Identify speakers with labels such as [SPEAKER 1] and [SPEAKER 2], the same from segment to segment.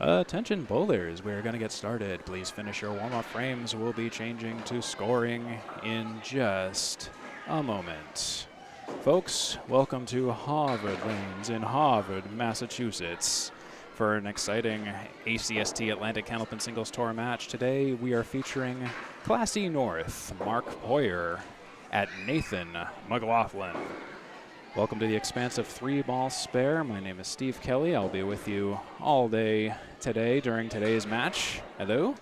[SPEAKER 1] Attention bowlers, we're going to get started. Please finish your warm-up frames. We'll be changing to scoring in just a moment. Folks, welcome to Harvard Lanes in Harvard, Massachusetts for an exciting ACST Atlantic Candlepin Singles Tour match. Today we are featuring Class E North, Marc Poirier at Nathan McLaughlin. Welcome to the expansive 3-ball spare. My name is Steve Kelly. I'll be with you all day today during today's match. Hello.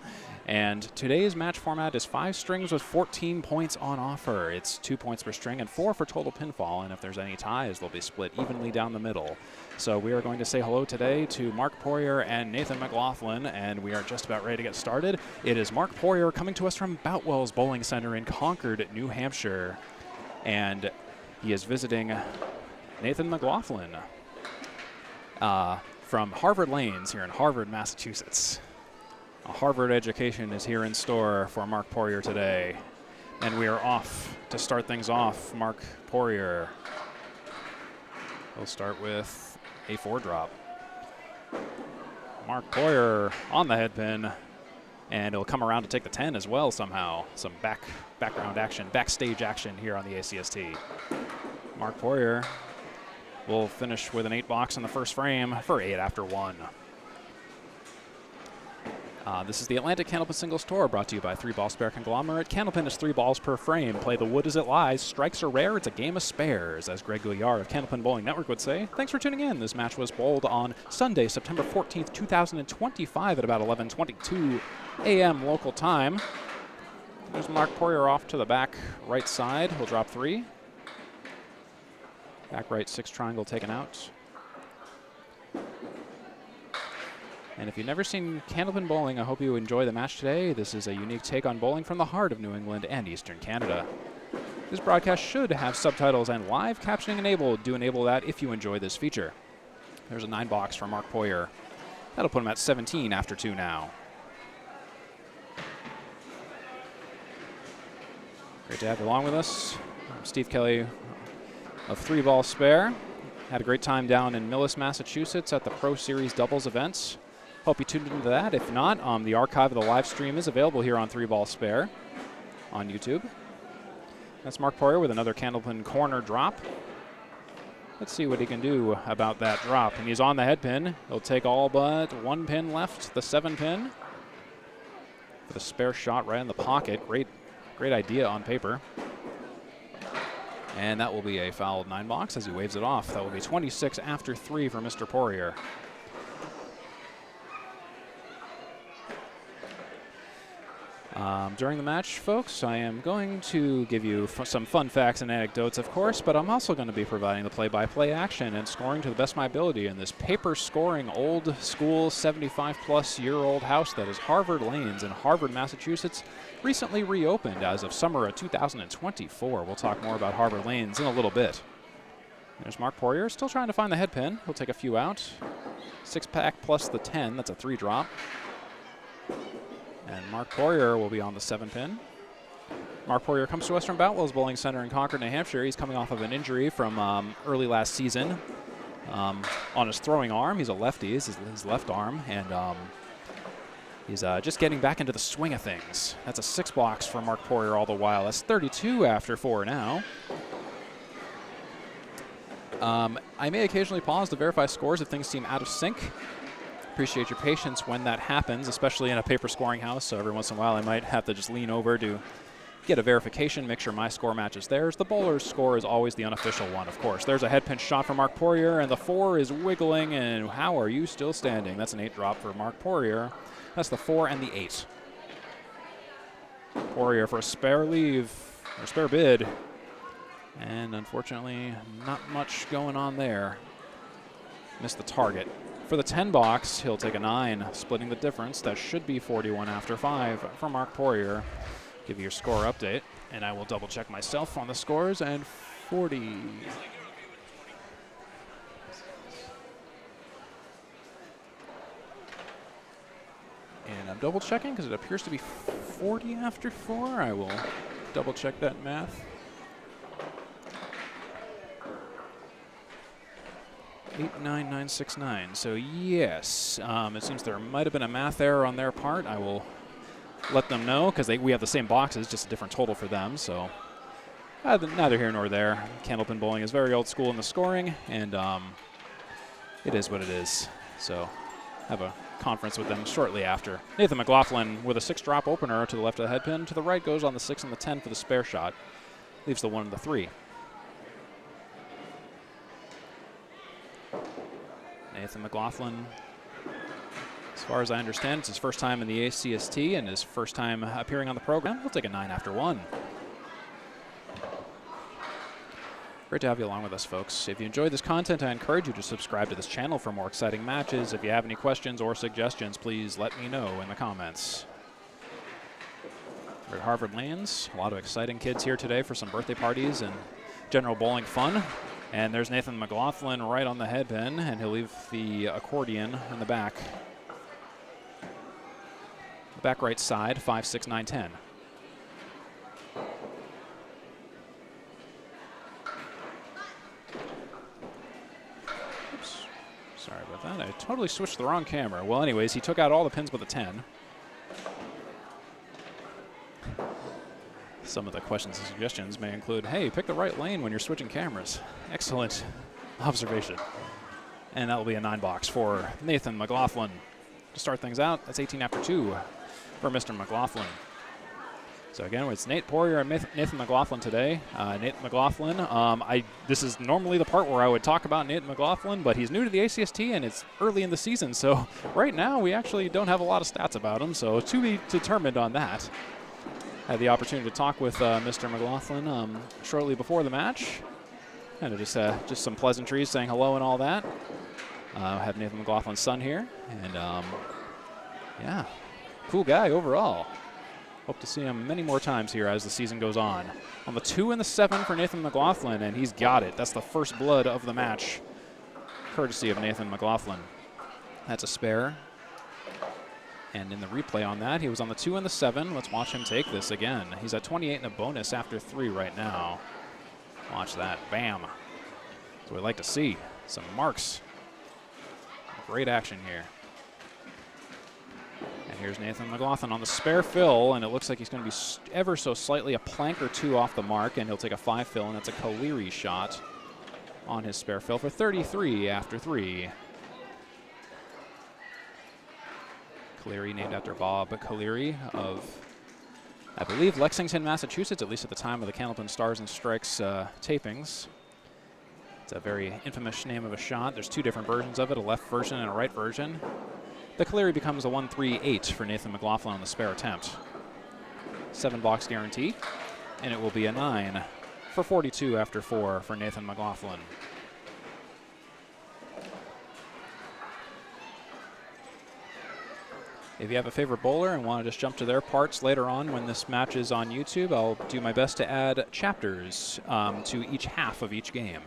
[SPEAKER 1] And today's match format is 5 strings with 14 points on offer. It's 2 points per string and 4 for total pinfall. And if there's any ties, they'll be split evenly down the middle. So we are going to say hello today to Marc Poirier and Nathan McLaughlin, and we are just about ready to get started. It is Marc Poirier coming to us from Boutwell's Bowling Center in Concord, New Hampshire. And he is visiting Nathan McLaughlin from Harvard Lanes here in Harvard, Massachusetts. A Harvard education is here in store for Marc Poirier today. And we are off to start things off. Marc Poirier. We'll start with a 4 drop. Marc Poirier on the head pin. And it'll come around to take the 10 as well somehow. Some background action, backstage action here on the ACST. Marc Poirier will finish with an 8-box in the first frame for 8 after 1. This is the Atlantic Candlepin Singles Tour, brought to you by 3-Ball Spare Conglomerate. Candlepin is 3 balls per frame. Play the wood as it lies. Strikes are rare. It's a game of spares, as Greg Gouillard of Candlepin Bowling Network would say. Thanks for tuning in. This match was bowled on Sunday, September 14th, 2025 at about 11:22 a.m. local time. There's Marc Poirier off to the back right side. He'll drop 3. Back right 6 triangle taken out. And if you've never seen Candlepin Bowling, I hope you enjoy the match today. This is a unique take on bowling from the heart of New England and Eastern Canada. This broadcast should have subtitles and live captioning enabled. Do enable that if you enjoy this feature. There's a 9-box for Marc Poirier. That'll put him at 17 after 2 now. Great to have you along with us. I'm Steve Kelly of 3-Ball Spare. Had a great time down in Millis, Massachusetts at the Pro Series doubles events. Hope you tuned into that. If not, the archive of the live stream is available here on 3-Ball Spare on YouTube. That's Marc Poirier with another Candlepin corner drop. Let's see what he can do about that drop. And he's on the head pin. He'll take all but 1 pin left, the 7 pin. With a spare shot right in the pocket. Great idea on paper. And that will be a fouled 9-box as he waves it off. That will be 26 after 3 for Mr. Poirier. During the match, folks, I am going to give you some fun facts and anecdotes, of course, but I'm also going to be providing the play-by-play action and scoring to the best of my ability in this paper-scoring, old-school, 75-plus-year-old house that is Harvard Lanes in Harvard, Massachusetts, recently reopened as of summer of 2024. We'll talk more about Harvard Lanes in a little bit. There's Marc Poirier, still trying to find the head pin. He'll take a few out. 6-pack plus the 10, that's a 3 drop. And Marc Poirier will be on the 7 pin. Marc Poirier comes to us from Boutwell's Bowling Center in Concord, New Hampshire. He's coming off of an injury from early last season on his throwing arm. He's a lefty, his left arm, and he's just getting back into the swing of things. That's a 6-box for Marc Poirier all the while. That's 32 after 4 now. I may occasionally pause to verify scores if things seem out of sync. Appreciate your patience when that happens, especially in a paper scoring house. So every once in a while I might have to just lean over to get a verification, make sure my score matches theirs. The bowler's score is always the unofficial one, of course. There's a head pinch shot for Marc Poirier, and the 4 is wiggling, and how are you still standing? That's an 8 drop for Marc Poirier. That's the 4 and the 8. Poirier for a spare leave, or spare bid. And unfortunately, not much going on there. Missed the target. For the 10-box, he'll take a 9, splitting the difference. That should be 41 after 5 for Marc Poirier. Give you your score update, and I will double-check myself on the scores, and 40. And I'm double-checking because it appears to be 40 after 4. I will double-check that math. 89969. So yes, it seems there might have been a math error on their part. I will let them know because we have the same boxes, just a different total for them. So neither here nor there. Candlepin bowling is very old school in the scoring, and it is what it is. So have a conference with them shortly after. Nathan McLaughlin with a 6-drop opener to the left of the head pin. To the right goes on the 6 and the 10 for the spare shot. Leaves the 1 and the 3. Nathan McLaughlin, as far as I understand, it's his first time in the ACST and his first time appearing on the program. He'll take a 9 after 1. Great to have you along with us, folks. If you enjoyed this content, I encourage you to subscribe to this channel for more exciting matches. If you have any questions or suggestions, please let me know in the comments. We're at Harvard Lanes. A lot of exciting kids here today for some birthday parties and general bowling fun. And there's Nathan McLaughlin right on the head pin, and he'll leave the accordion in the back. The back right side, 5, 6, 9, 10. Oops, sorry about that. I totally switched the wrong camera. Well, anyways, he took out all the pins with a 10. Some of the questions and suggestions may include, hey, pick the right lane when you're switching cameras. Excellent observation. And that will be a 9 box for Nathan McLaughlin. To start things out, that's 18 after 2 for Mr. McLaughlin. So again, it's Nate Poirier and Nathan McLaughlin today. Nathan McLaughlin, this is normally the part where I would talk about Nathan McLaughlin, but he's new to the ACST and it's early in the season. So right now we actually don't have a lot of stats about him. So to be determined on that. Had the opportunity to talk with Mr. McLaughlin shortly before the match. Kind of just some pleasantries, saying hello and all that. Have Nathan McLaughlin's son here, and yeah, cool guy overall. Hope to see him many more times here as the season goes on. On the 2 and the 7 for Nathan McLaughlin, and he's got it. That's the first blood of the match, courtesy of Nathan McLaughlin. That's a spare. And in the replay on that, he was on the 2 and the 7. Let's watch him take this again. He's at 28 and a bonus after 3 right now. Watch that. Bam. That's what we like to see. Some marks. Great action here. And here's Nathan McLaughlin on the spare fill, and it looks like he's going to be ever so slightly a plank or 2 off the mark, and he'll take a 5 fill, and that's a Poirier shot on his spare fill for 33 after 3. Poirier, named after Bob Poirier of, I believe, Lexington, Massachusetts, at least at the time of the Candlepin Stars and Strikes tapings. It's a very infamous name of a shot. There's 2 different versions of it, a left version and a right version. The Poirier becomes a 1-3-8 for Nathan McLaughlin on the spare attempt. 7 box guarantee, and it will be a 9 for 42 after 4 for Nathan McLaughlin. If you have a favorite bowler and want to just jump to their parts later on when this match is on YouTube, I'll do my best to add chapters to each half of each game.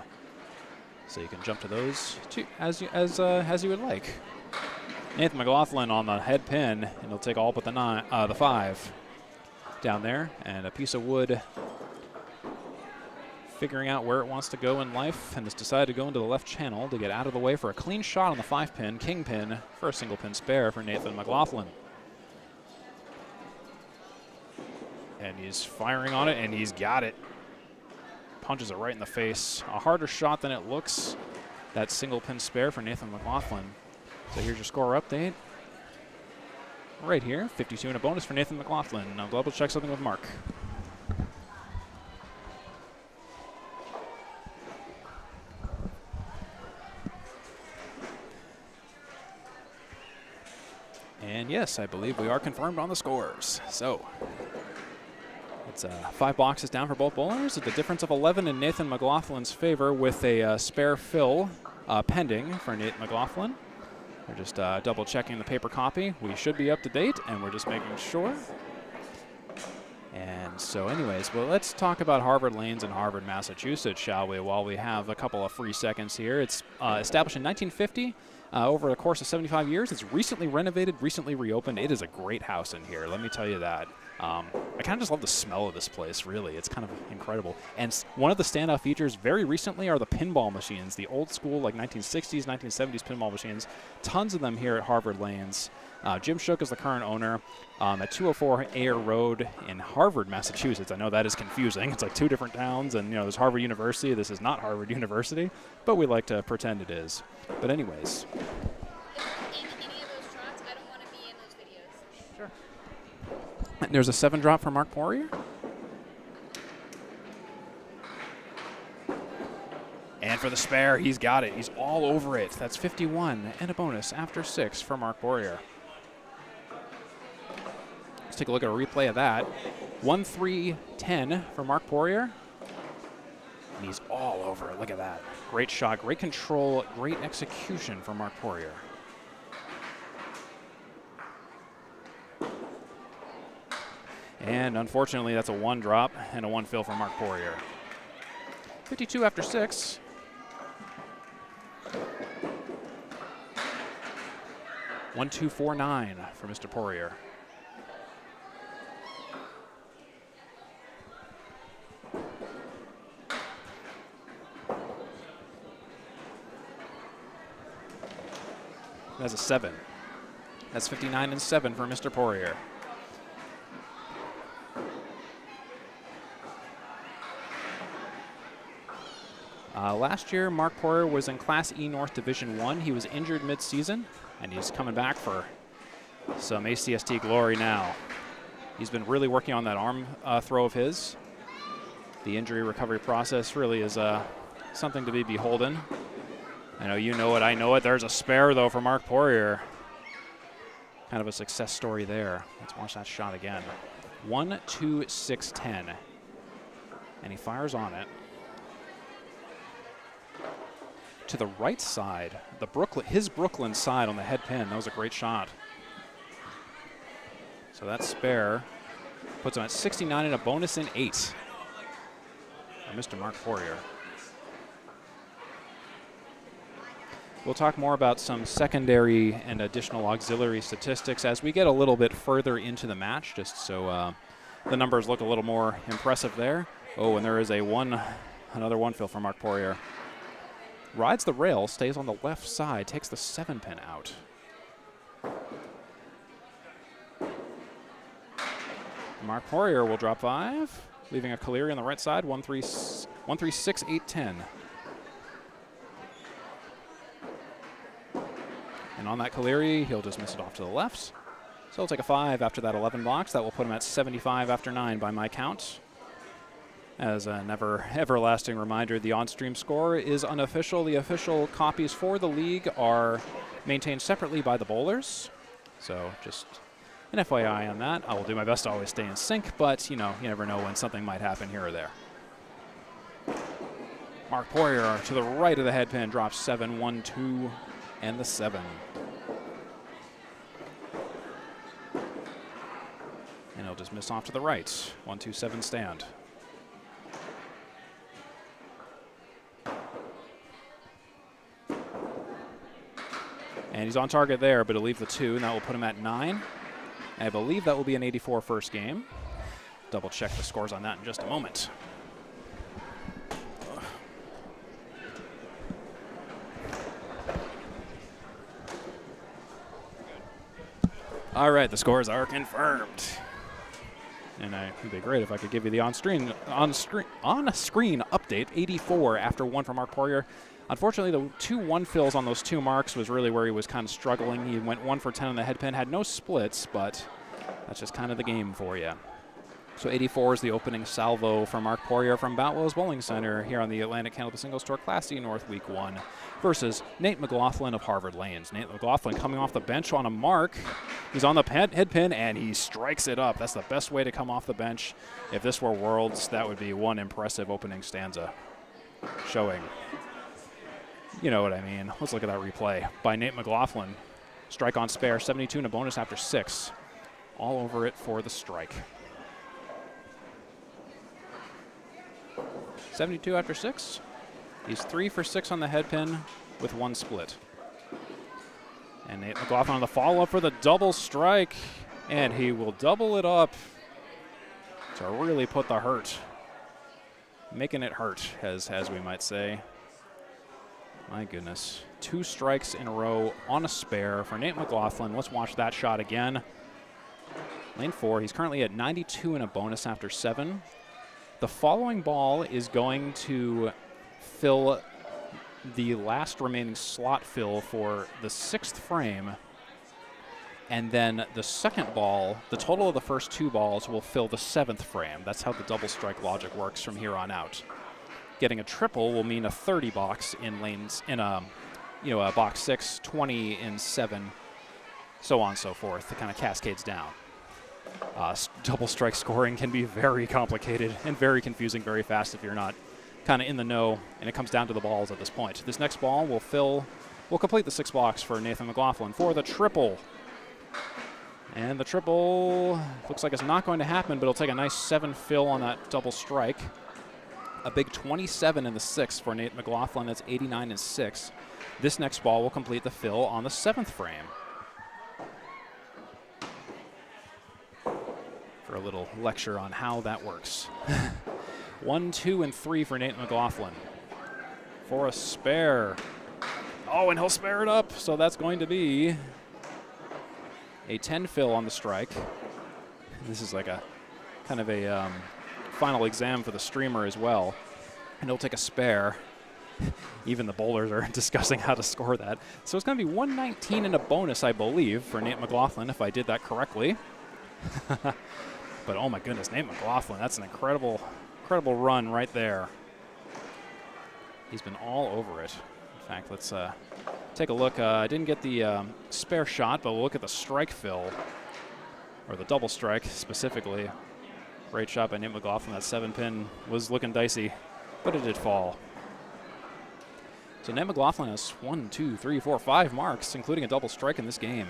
[SPEAKER 1] So you can jump to those as you would like. Nathan McLaughlin on the head pin, and he'll take all but the 5 down there, and a piece of wood figuring out where it wants to go in life, and has decided to go into the left channel to get out of the way for a clean shot on the 5 pin, king pin, for a single pin spare for Nathan McLaughlin. And he's firing on it, and he's got it. Punches it right in the face. A harder shot than it looks. That single pin spare for Nathan McLaughlin. So here's your score update. Right here, 52 and a bonus for Nathan McLaughlin. Now double check something with Marc. And yes, I believe we are confirmed on the scores. So it's 5 boxes down for both bowlers. It's a difference of 11 in Nathan McLaughlin's favor with a spare fill pending for Nate McLaughlin. We're just double checking the paper copy. We should be up to date, and we're just making sure. And so anyways, well, let's talk about Harvard Lanes in Harvard, Massachusetts, shall we, while we have a couple of free seconds here. It's established in 1950. Over the course of 75 years, it's recently renovated, recently reopened. It is a great house in here, let me tell you that. I kind of just love the smell of this place, really. It's kind of incredible. And one of the standout features very recently are the pinball machines, the old school, like 1960s, 1970s pinball machines. Tons of them here at Harvard Lanes. Jim Shook is the current owner at 204 Ayer Road in Harvard, Massachusetts. I know that is confusing. It's like two different towns, and there's Harvard University. This is not Harvard University, but we like to pretend it is. But anyways. There's a 7 drop for Marc Poirier. And for the spare, he's got it. He's all over it. That's 51 and a bonus after 6 for Marc Poirier. Let's take a look at a replay of that. 1-3-10 for Marc Poirier. And he's all over it. Look at that. Great shot, great control, great execution for Marc Poirier. And unfortunately, that's a 1 drop and a 1 fill for Marc Poirier. 52 after 6. $1-2-4-9 for Mr. Poirier. That's a 7. That's 59 and 7 for Mr. Poirier. Last year, Marc Poirier was in Class E North Division 1. He was injured mid-season, and he's coming back for some ACST glory now. He's been really working on that arm throw of his. The injury recovery process really is something to be beholden. I know you know it, I know it. There's a spare, though, for Marc Poirier. Kind of a success story there. Let's watch that shot again. 1-2-6-10. And he fires on it. To the right side, his Brooklyn side on the head pin. That was a great shot. So that spare puts him at 69 and a bonus in 8. Mr. Marc Poirier. We'll talk more about some secondary and additional auxiliary statistics as we get a little bit further into the match, just so the numbers look a little more impressive there. Oh, and there is another 1 fill for Marc Poirier. Rides the rail, stays on the left side, takes the 7 pin out. Marc Poirier will drop 5, leaving a Caleri on the right side, 1-3-6-8-10. And on that Caleri, he'll just miss it off to the left. So he'll take a 5 after that 11 box. That will put him at 75 after 9 by my count. As an everlasting reminder, the on-stream score is unofficial. The official copies for the league are maintained separately by the bowlers. So just an FYI on that. I will do my best to always stay in sync, but you never know when something might happen here or there. Marc Poirier to the right of the head pin, drops 7, 1, 2, and the 7. And he'll just miss off to the right. 1-2-7 stand. And he's on target there, but he'll leave the 2, and that will put him at 9. I believe that will be an 84 first game. Double check the scores on that in just a moment. All right, the scores are confirmed. And it would be great if I could give you the on-screen update. 84 after 1 for Marc Poirier. Unfortunately, the 2 1 fills on those 2 marks was really where he was kind of struggling. He went 1 for 10 on the head pin, had no splits, but that's just kind of the game for you. So 84 is the opening salvo for Marc Poirier from Boutwell's Bowling Center here on the Atlantic Candlepin Singles Tour Class C North Week 1 versus Nate McLaughlin of Harvard Lanes. Nate McLaughlin coming off the bench on a mark. He's on the head pin, and he strikes it up. That's the best way to come off the bench. If this were Worlds, that would be one impressive opening stanza showing. You know what I mean. Let's look at that replay by Nate McLaughlin. Strike on spare, 72 and a bonus after 6. All over it for the strike. 72 after 6. He's 3 for 6 on the head pin with 1 split. And Nate McLaughlin on the follow-up for the double strike. And he will double it up to really put the hurt. Making it hurt, as we might say. My goodness. 2 strikes in a row on a spare for Nate McLaughlin. Let's watch that shot again. Lane 4, he's currently at 92 in a bonus after 7. The following ball is going to fill the last remaining slot fill for the 6th frame. And then the second ball, the total of the first 2 balls will fill the 7th frame. That's how the double strike logic works from here on out. Getting a triple will mean a 30 box in lanes, in a box 6, 20 in 7, so on and so forth. It kind of cascades down. Double strike scoring can be very complicated and very confusing very fast if you're not kind of in the know, and it comes down to the balls at this point. This next ball will complete the 6 box for Nathan McLaughlin for the triple. And the triple looks like it's not going to happen, but it'll take a nice 7 fill on that double strike. A big 27 in the 6th for Nate McLaughlin. That's 89 and 6. This next ball will complete the fill on the 7th frame. For a little lecture on how that works. 1, 2, and 3 for Nate McLaughlin. For a spare. Oh, and he'll spare it up, so that's going to be a 10 fill on the strike. This is like a kind of a final exam for the streamer as well. And he'll take a spare. Even the bowlers are discussing how to score that. So it's going to be 119 and a bonus, I believe, for Nate McLaughlin, if I did that correctly. But oh my goodness, Nate McLaughlin, that's an incredible run right there. He's been all over it. In fact, let's take a look. I didn't get the spare shot, but we'll look at the strike fill, or the double strike specifically. Great shot by Nate McLaughlin. That 7-pin was looking dicey, but it did fall. So Nate McLaughlin has 1, 2, 3, 4, 5 marks, including a double strike in this game.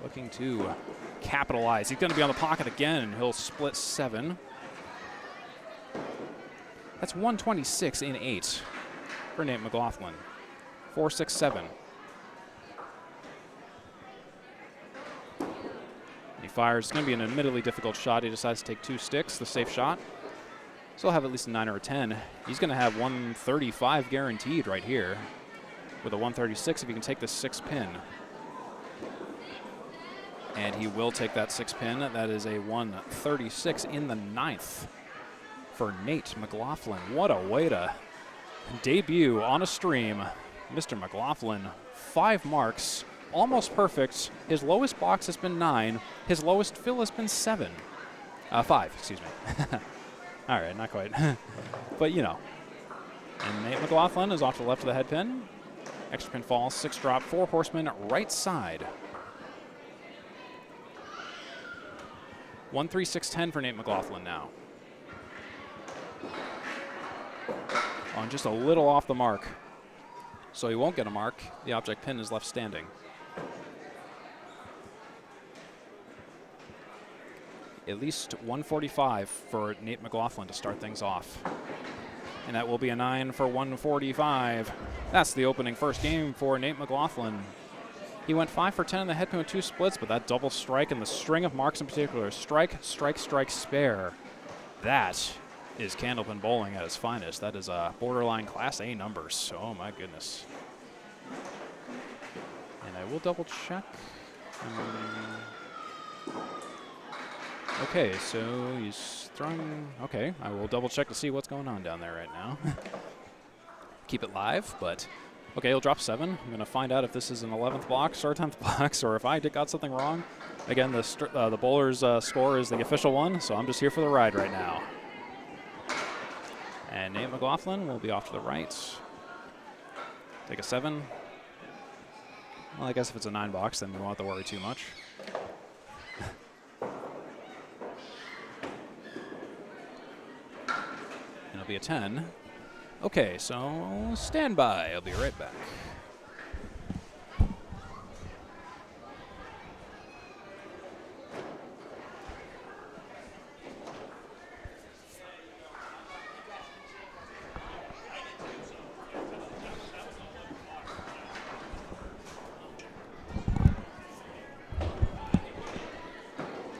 [SPEAKER 1] Looking to capitalize. He's going to be on the pocket again. He'll split 7. That's 126 in 8 for Nate McLaughlin. 4, 6, 7. He fires. It's going to be an admittedly difficult shot. He decides to take 2 sticks, the safe shot. So he'll have at least a 9 or a 10. He's going to have 135 guaranteed right here with a 136 if he can take the 6-pin. And he will take that 6-pin. That is a 136 in the 9th for Nate McLaughlin. What a way to debut on a stream. Mr. McLaughlin, 5 marks, almost perfect. His lowest box has been 9. His lowest fill has been 7. 5, excuse me. All right, not quite. But, you know. And Nate McLaughlin is off to the left of the head pin. Extra pin falls, 6 drop, 4 horsemen, right side. 136.10 for Nate McLaughlin now. On just a little off the mark. So he won't get a mark. The object pin is left standing. At least 145 for Nate McLaughlin to start things off. And that will be a 9 for 145. That's the opening first game for Nate McLaughlin. He went 5 for 10 in the head pin with 2 splits, but that double strike and the string of marks in particular, strike, strike, strike, spare. That is Candlepin bowling at its finest. That is borderline Class A numbers. Oh my goodness. And I will double check. Okay, so he's throwing. Okay, I will double check to see what's going on down there right now. Keep it live, but okay, he'll drop 7. I'm going to find out if this is an 11th box or a 10th box, or if I got something wrong. Again, the bowler's score is the official one, so I'm just here for the ride right now. And Nate McLaughlin will be off to the right. Take a 7. Well, I guess if it's a 9 box, then we won't have to worry too much. And it'll be a 10. Okay, so stand by. I'll be right back.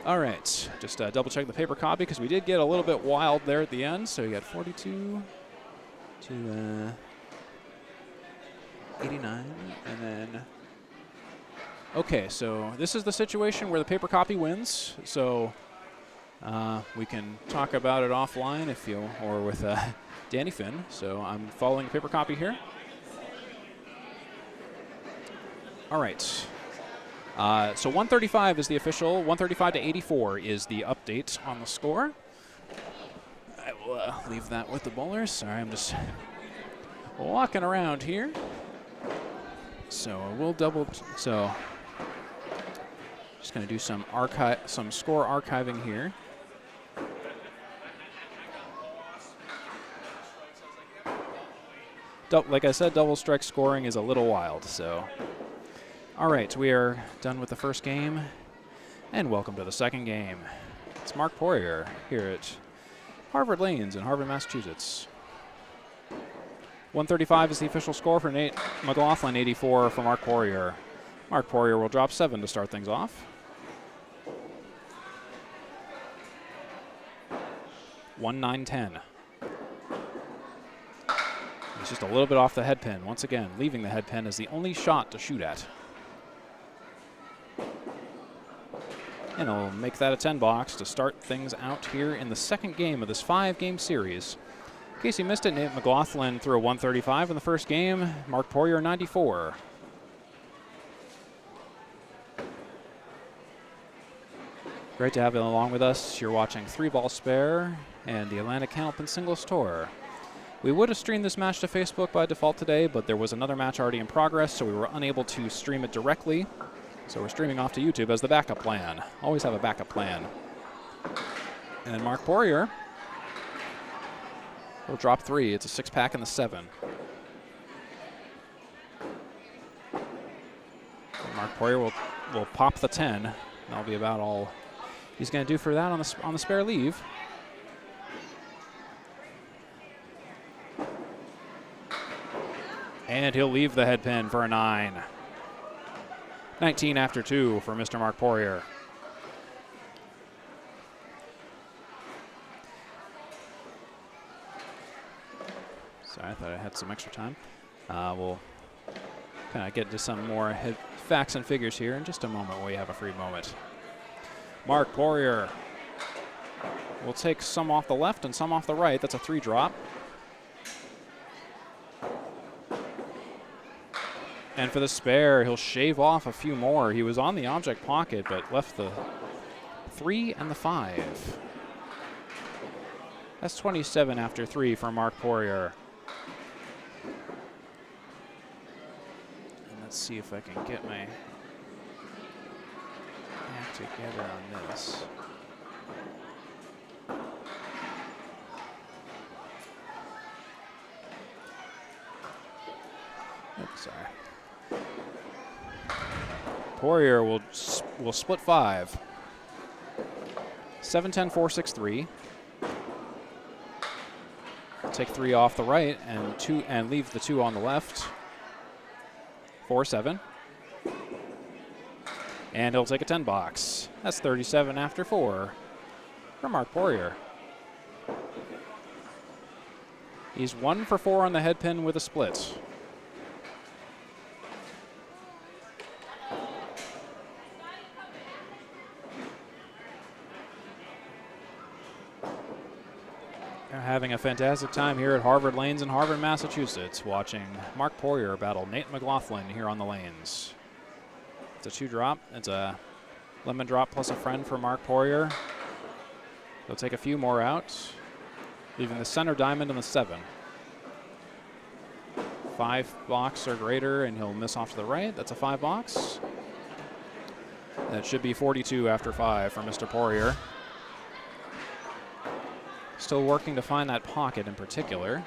[SPEAKER 1] All right, just double check the paper copy because we did get a little bit wild there at the end. So we got 42 to 89, and then, okay, so this is the situation where the paper copy wins. So we can talk about it offline if you, or with Danny Finn. So I'm following the paper copy here. All right. So 135 is the official. 135 to 84 is the update on the score. I will leave that with the bowlers. Sorry, I'm just walking around here. So we'll double. So just going to do some score archiving here. Like I said, double strike scoring is a little wild. So. All right, we are done with the first game, and welcome to the second game. It's Marc Poirier here at Harvard Lanes in Harvard, Massachusetts. 135 is the official score for Nate McLaughlin, 84 for Marc Poirier. Marc Poirier will drop 7 to start things off. 1-9-10. He's just a little bit off the head pin. Once again, leaving the head pin as the only shot to shoot at. And he'll make that a 10 box to start things out here in the second game of this 5-game series. In case you missed it, Nate McLaughlin threw a 135 in the first game. Marc Poirier 94. Great to have you along with us. You're watching 3-Ball Spare and the Atlantic Candlepin Singles Tour. We would have streamed this match to Facebook by default today, but there was another match already in progress, so we were unable to stream it directly. So we're streaming off to YouTube as the backup plan. Always have a backup plan. And Marc Poirier will drop 3. It's a 6-pack in the 7. And Marc Poirier will pop the 10. That'll be about all he's going to do for that on the spare leave. And he'll leave the head pin for a 9. 19 after 2 for Mr. Marc Poirier. Sorry, I thought I had some extra time. We'll kind of get into some more facts and figures here in just a moment when we have a free moment. Marc Poirier will take some off the left and some off the right. That's a 3 drop. And for the spare, he'll shave off a few more. He was on the object pocket, but left the 3 and the 5. That's 27 after 3 for Marc Poirier. And let's see if I can get my act together on this. Oops, sorry. Poirier will split 5. 7-10, 4-6-3. Take 3 off the right and leave the 2 on the left. 4-7. And he'll take a 10 box. That's 37 after 4 for Marc Poirier. He's 1 for 4 on the head pin with a split. Having a fantastic time here at Harvard Lanes in Harvard, Massachusetts, watching Marc Poirier battle Nate McLaughlin here on the lanes. It's a 2 drop. It's a lemon drop plus a friend for Marc Poirier. He'll take a few more out, leaving the center diamond in the 7. 5 box or greater, and he'll miss off to the right. That's a 5 box. That should be 42 after 5 for Mr. Poirier. Still working to find that pocket in particular.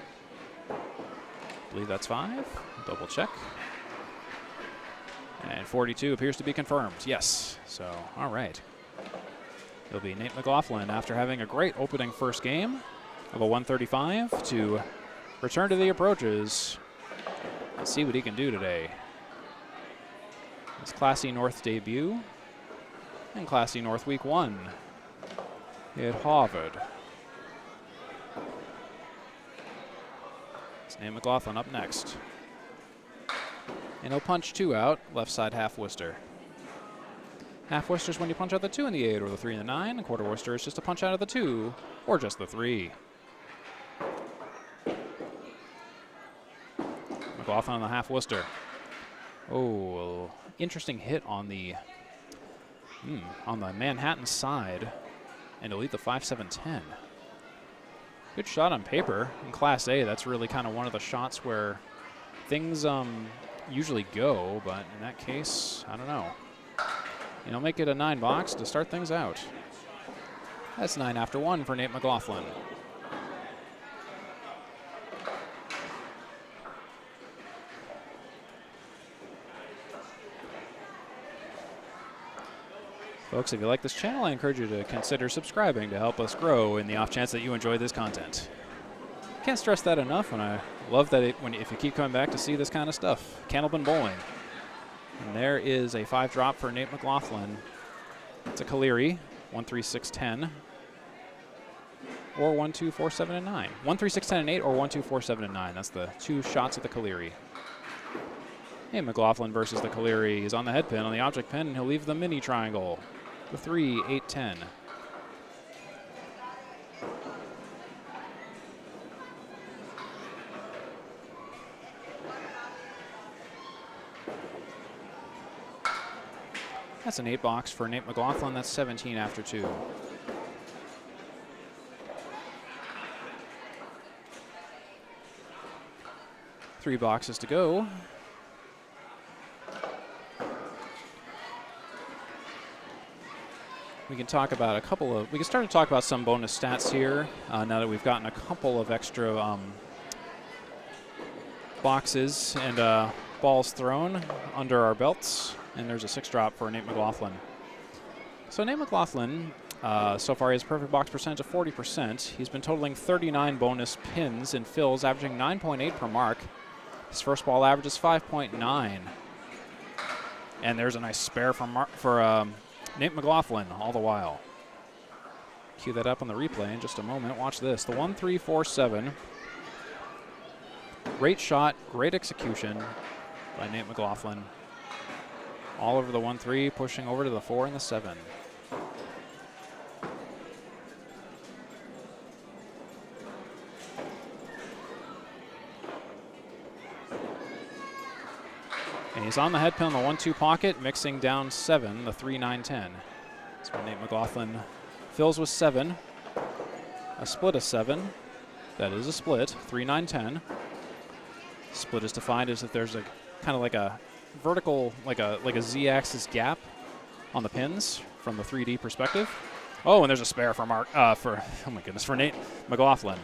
[SPEAKER 1] I believe that's 5. Double check. And 42 appears to be confirmed. Yes. So, all right. It'll be Nate McLaughlin after having a great opening first game of a 135 to return to the approaches and see what he can do today. His classy North debut. And Class C North Week 1 at Harvard. It's Nate McLaughlin up next. And he'll punch 2 out, left side half Worcester. Half Worcester is when you punch out the 2 and the 8 or the 3 and the 9. A quarter Worcester is just a punch out of the 2 or just the 3. McLaughlin on the half Worcester. Oh, interesting hit on the Manhattan side, and he'll eat the 5-7-10. Good shot on paper. In Class A, that's really kind of one of the shots where things usually go, but in that case, I don't know. You know, make it a 9 box to start things out. That's 9 after 1 for Nate McLaughlin. Folks, if you like this channel, I encourage you to consider subscribing to help us grow in the off chance that you enjoy this content. Can't stress that enough, and I love that if you keep coming back to see this kind of stuff. Candlepin bowling. And there is a 5 drop for Nate McLaughlin. It's a Coleary, 1, 3, 6, 10. Or 1, 2, 4, 7, and 9. 1, 3, 6, 10, and 8, or 1, 2, 4, 7, and 9. That's the 2 shots of the Coleary. Hey, McLaughlin versus the Coleary. He's on the head pin, on the object pin, and he'll leave the mini triangle. The 3, 8, 10. That's an 8 box for Nate McLaughlin. That's 17 after 2. Three boxes to go. We can talk about we can start to talk about some bonus stats here now that we've gotten a couple of extra boxes and balls thrown under our belts. And there's a 6 drop for Nate McLaughlin. So Nate McLaughlin, so far he has a perfect box percentage of 40%. He's been totaling 39 bonus pins and fills, averaging 9.8 per mark. His first ball average is 5.9. And there's a nice spare for Nate McLaughlin all the while. Cue that up on the replay in just a moment. Watch this. The 1, 3, 4, 7. Great shot, great execution by Nate McLaughlin. All over the 1, 3, pushing over to the 4 and the 7. And he's on the head pin on the 1, 2 pocket, mixing down 7, the 3, 9, 10. So Nate McLaughlin fills with 7. A split of 7. That is a split. 3, 9, 10. Split is defined as if there's a kind of like a vertical, like a Z-axis gap on the pins from the 3D perspective. Oh, and there's a spare for oh my goodness, for Nate McLaughlin.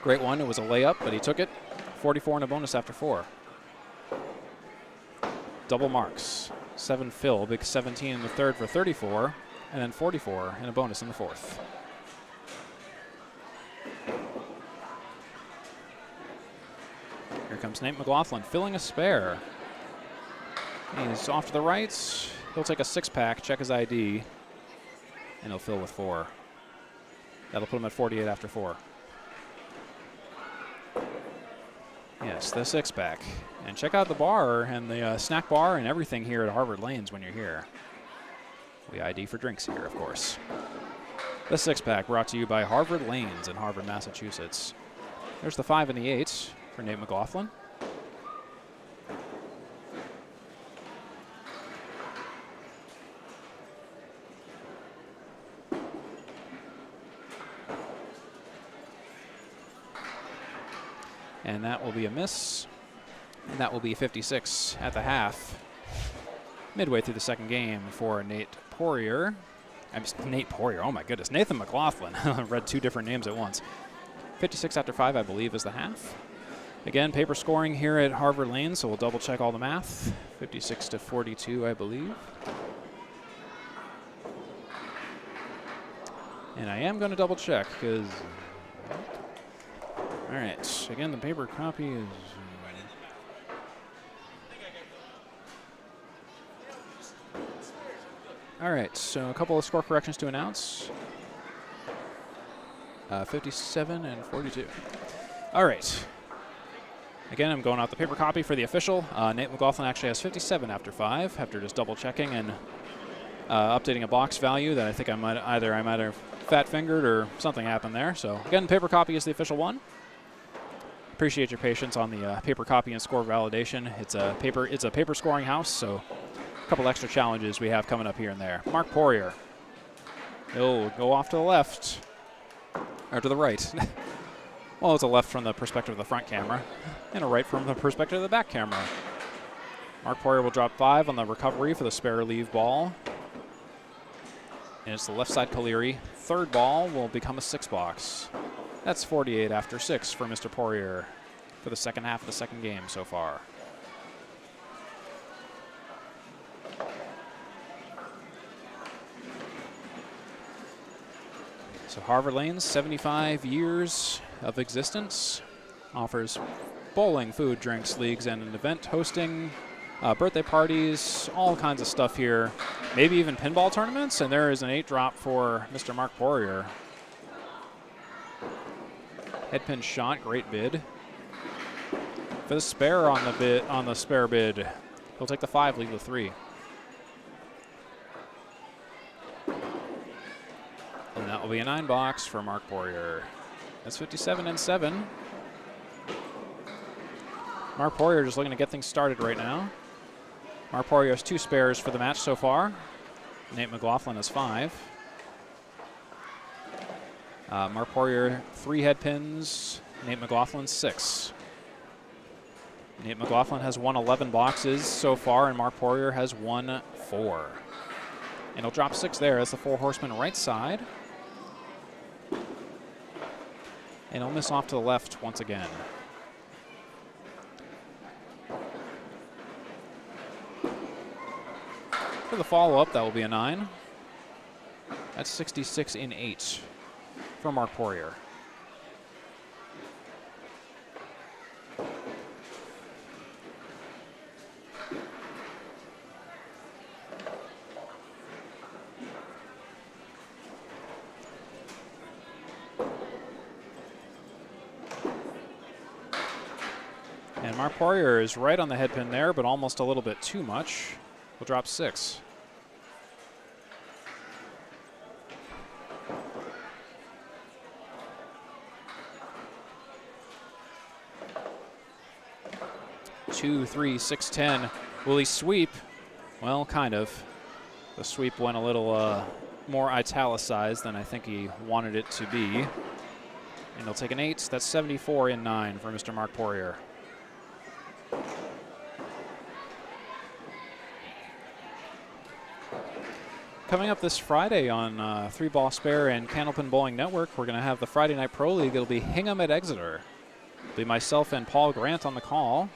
[SPEAKER 1] Great one. It was a layup, but he took it. 44 and a bonus after 4. Double marks. 7 fill, big 17 in the 3rd for 34, and then 44 and a bonus in the 4th. Here comes Nate McLaughlin filling a spare. He's off to the right. He'll take a 6-pack, check his ID, and he'll fill with 4. That'll put him at 48 after 4. Yes, the 6-pack. And check out the bar and the snack bar and everything here at Harvard Lanes when you're here. We ID for drinks here, of course. The 6-pack brought to you by Harvard Lanes in Harvard, Massachusetts. There's the 5 and the 8 for Nate McLaughlin. And that will be a miss. And that will be 56 at the half. Midway through the second game for Nate Poirier. Nate Poirier, oh my goodness. Nathan McLaughlin. I read 2 different names at once. 56 after 5, I believe, is the half. Again, paper scoring here at Harvard Lane, so we'll double check all the math. 56 to 42, I believe. And I am going to double check because... All right, again, the paper copy is... All right, so a couple of score corrections to announce. 57 and 42. All right. Again, I'm going out the paper copy for the official. Nate McLaughlin actually has 57 after 5, after just double checking and updating a box value that I think I might have fat fingered or something happened there. So again, paper copy is the official one. Appreciate your patience on the paper copy and score validation. It's a paper scoring house, so a couple extra challenges we have coming up here and there. Marc Poirier. He'll go off to the left, or to the right. Well, it's a left from the perspective of the front camera, and a right from the perspective of the back camera. Marc Poirier will drop 5 on the recovery for the spare leave ball. And it's the left side Caleri. Third ball will become a 6 box. That's 48 after 6 for Mr. Poirier for the second half of the second game so far. So Harvard Lane's 75 years of existence, offers bowling, food, drinks, leagues, and an event hosting, birthday parties, all kinds of stuff here. Maybe even pinball tournaments, and there is an 8 drop for Mr. Marc Poirier. Headpin shot, great bid. For the spare on the spare bid, he'll take the 5, leave the 3. And that will be a 9 box for Marc Poirier. That's 57 and 7. Marc Poirier just looking to get things started right now. Marc Poirier has 2 spares for the match so far. Nate McLaughlin has 5. Marc Poirier 3 head pins. Nate McLaughlin 6. Nate McLaughlin has won 11 boxes so far, and Marc Poirier has won 4. And he'll drop 6 there as the 4 horsemen right side. And he'll miss off to the left once again. For the follow-up, that will be a 9. That's 66 in 8 for Marc Poirier. And Marc Poirier is right on the head pin there, but almost a little bit too much. We'll drop 6. Two, 3, 6, 10. Will he sweep? Well, kind of. The sweep went a little more italicized than I think he wanted it to be. And he'll take an 8. That's 74 in 9 for Mr. Marc Poirier. Coming up this Friday on 3 Ball Spare and Candlepin Bowling Network, we're going to have the Friday Night Pro League. It'll be Hingham at Exeter. It'll be myself and Paul Grant on the call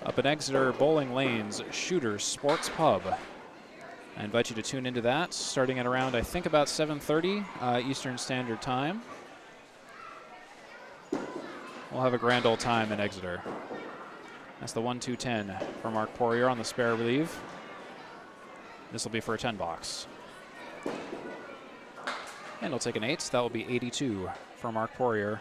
[SPEAKER 1] up in Exeter Bowling Lanes Shooters Sports Pub. I invite you to tune into that starting at around, I think, about 7:30 Eastern Standard Time. We'll have a grand old time in Exeter. That's the 1-2-10 for Marc Poirier on the spare relief. This will be for a 10 box. And he'll take an 8. That will be 82 for Marc Poirier.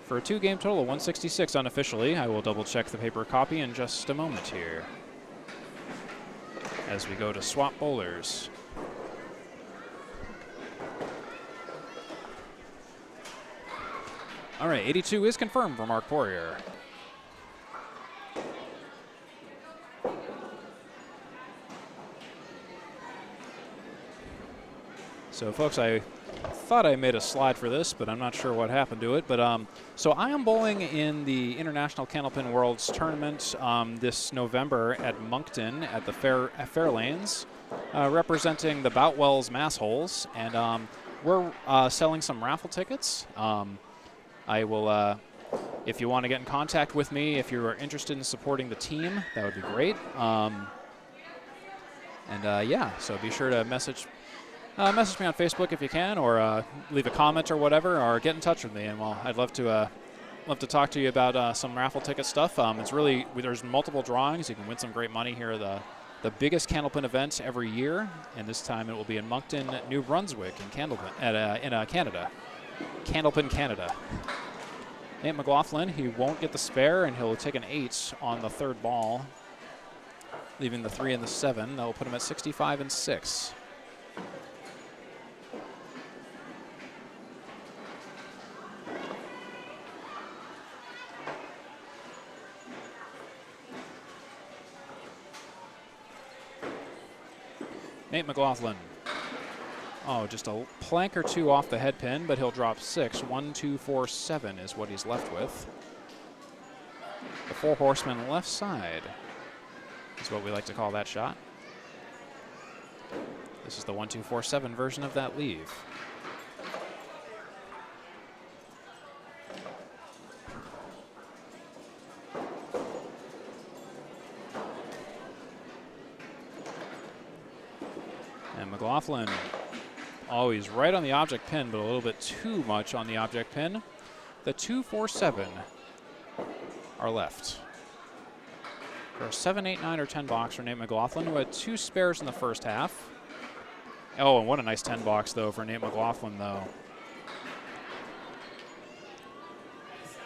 [SPEAKER 1] For a 2-game total of 166 unofficially. I will double check the paper copy in just a moment here as we go to swap bowlers. All right, 82 is confirmed for Marc Poirier. So, folks, I thought I made a slide for this, but I'm not sure what happened to it. But so I am bowling in the International Candlepin Worlds Tournament this November at Moncton at the Fairlanes, representing the Boutwell's Massholes, and we're selling some raffle tickets. I will, if you want to get in contact with me, if you're interested in supporting the team, that would be great. Yeah, so be sure to message me on Facebook if you can, or leave a comment or whatever, or get in touch with me, and I'd love to talk to you about some raffle ticket stuff. It's really, there's multiple drawings. You can win some great money here the biggest Candlepin event every year, and this time it will be in Moncton, New Brunswick, in Candlepin, in Canada. Candlepin, Canada. Nate McLaughlin, he won't get the spare, and he'll take an 8 on the third ball, leaving the 3 and the 7. That will put him at 65 and 6. Nate McLaughlin. Oh, just a plank or two off the head pin, but he'll drop 6. 1, 2, 4, 7 is what he's left with. The 4 horsemen left side is what we like to call that shot. This is the 1, 2, 4, 7 version of that leave. And McLaughlin, oh, he's right on the object pin, but a little bit too much on the object pin. The 2, 4, 7 are left. For a 7, 8, 9, or 10 box for Nate McLaughlin, who had 2 spares in the first half. Oh, and what a nice 10 box, though, for Nate McLaughlin, though.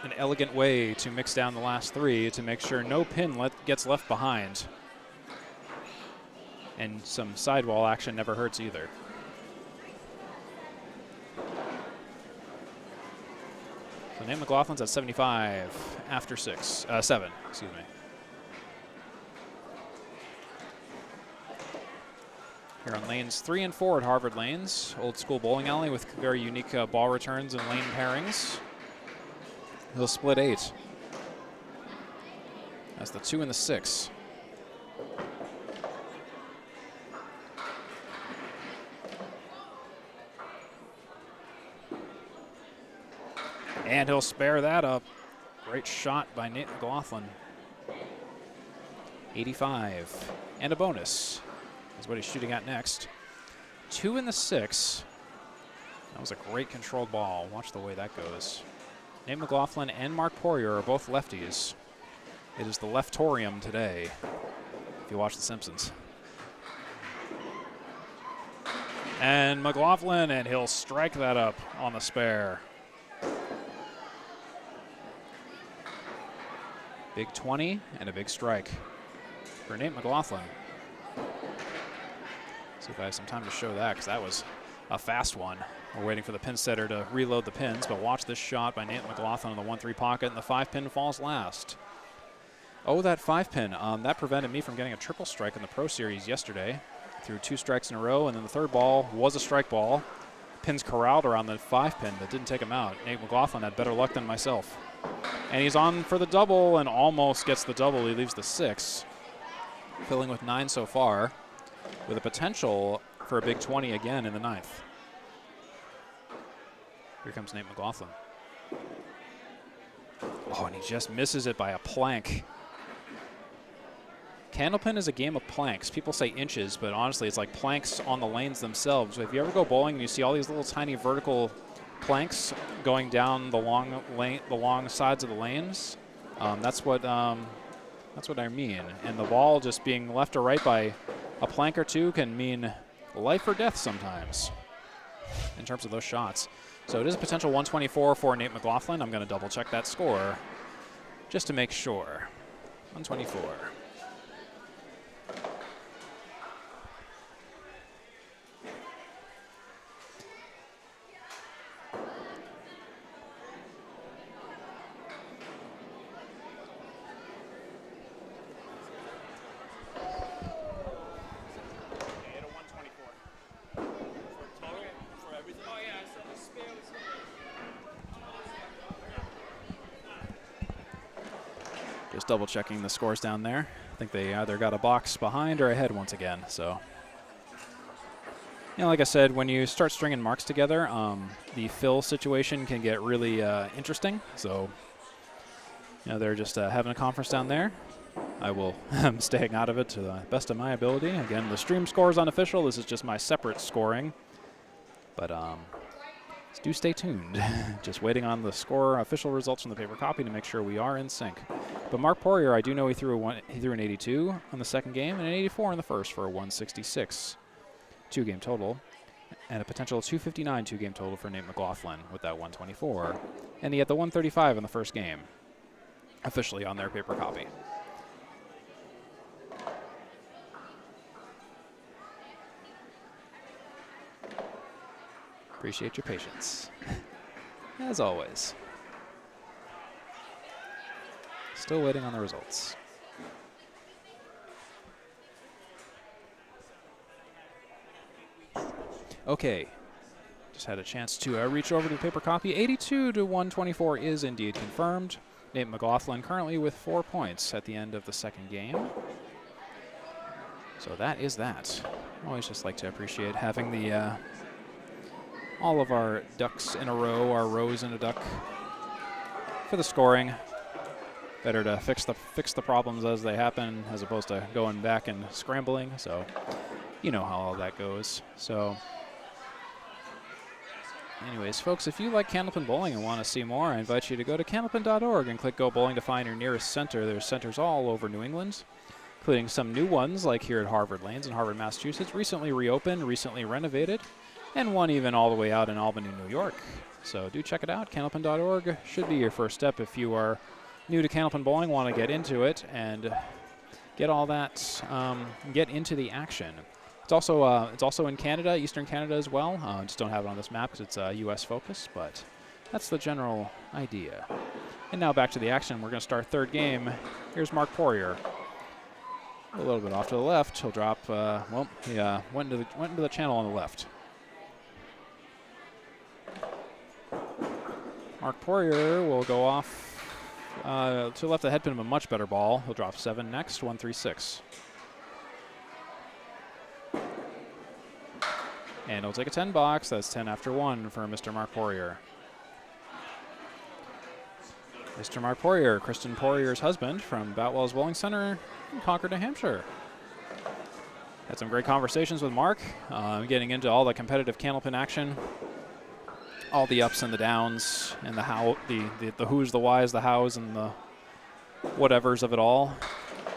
[SPEAKER 1] An elegant way to mix down the last 3 to make sure no pin gets left behind. And some sidewall action never hurts either. So Nate McLaughlin's at 75 after 7, excuse me. Here on lanes 3 and 4 at Harvard Lanes, old school bowling alley with very unique ball returns and lane pairings. He'll split 8. That's the 2 and the 6. And he'll spare that up. Great shot by Nate McLaughlin. 85. And a bonus is what he's shooting at next. 2 and the 6. That was a great controlled ball. Watch the way that goes. Nate McLaughlin and Marc Poirier are both lefties. It is the leftorium today, if you watch The Simpsons. And McLaughlin, and he'll strike that up on the spare. Big 20 and a big strike for Nate McLaughlin. See if I have some time to show that, because that was a fast one. We're waiting for the pin setter to reload the pins, but watch this shot by Nate McLaughlin in the 1-3 pocket, and the 5-pin falls last. Oh, that 5-pin, that prevented me from getting a triple strike in the Pro Series yesterday. Threw 2 strikes in a row, and then the third ball was a strike ball. Pins corralled around the 5-pin, but didn't take him out. Nate McLaughlin had better luck than myself. And he's on for the double and almost gets the double. He leaves the 6, filling with 9 so far, with a potential for a big 20 again in the 9th. Here comes Nate McLaughlin. Oh, and he just misses it by a plank. Candlepin is a game of planks. People say inches, but honestly, it's like planks on the lanes themselves. So if you ever go bowling and you see all these little tiny vertical planks going down the long sides of the lanes, that's what I mean. And the ball just being left or right by a plank or two can mean life or death sometimes in terms of those shots. So it is a potential 124 for Nate McLaughlin. I'm going to double check that score just to make sure. 124. Just double checking the scores down there. I think they either got a box behind or ahead once again. So, you know, like I said, when you start stringing marks together, the fill situation can get really interesting. So, you know, they're just having a conference down there. I will staying out of it to the best of my ability. Again, the stream score is unofficial. This is just my separate scoring. But So do stay tuned. Just waiting on the score official results from the paper copy to make sure we are in sync. But Marc Poirier, I do know he threw an 82 on the second game and an 84 in the first for a 166 two-game total, and a potential 259 two-game total for Nate McLaughlin with that 124. And he had the 135 in the first game, officially on their paper copy. Appreciate your patience, as always. Still waiting on the results. Okay, just had a chance to reach over to the paper copy. 82 to 124 is indeed confirmed. Nate McLaughlin currently with 4 points at the end of the second game. So that is that. Always just like to appreciate having the all of our ducks in a row, our rows in a duck for the scoring. Better to fix the problems as they happen as opposed to going back and scrambling. So you know how all that goes. So anyways, folks, if you like Candlepin bowling and want to see more, I invite you to go to candlepin.org and click Go Bowling to find your nearest center. There's centers all over New England, including some new ones like here at Harvard Lanes in Harvard, Massachusetts, recently reopened, recently renovated, and one even all the way out in Albany, New York. So do check it out. Candlepin.org should be your first step if you are new to Candlepin bowling, want to get into it and get all that, get into the action. It's also in Canada, Eastern Canada as well. Just don't have it on this map because it's U.S. focus, but that's the general idea. And now back to the action. We're going to start third game. Here's Marc Poirier. A little bit off to the left. He'll drop. Well, he went into the channel on the left. Marc Poirier will go off to the left of the head pin of a much better ball. He'll drop 7 next, 136. And he'll take a 10 box. That's 10 after 1 for Mr. Marc Poirier. Mr. Marc Poirier, Kristen Poirier's husband from Boutwell's Bowling Center in Concord, New Hampshire. Had some great conversations with Marc, getting into all the competitive Candlepin action, all the ups and the downs, and the how, the who's, the whys, the hows, and the whatevers of it all.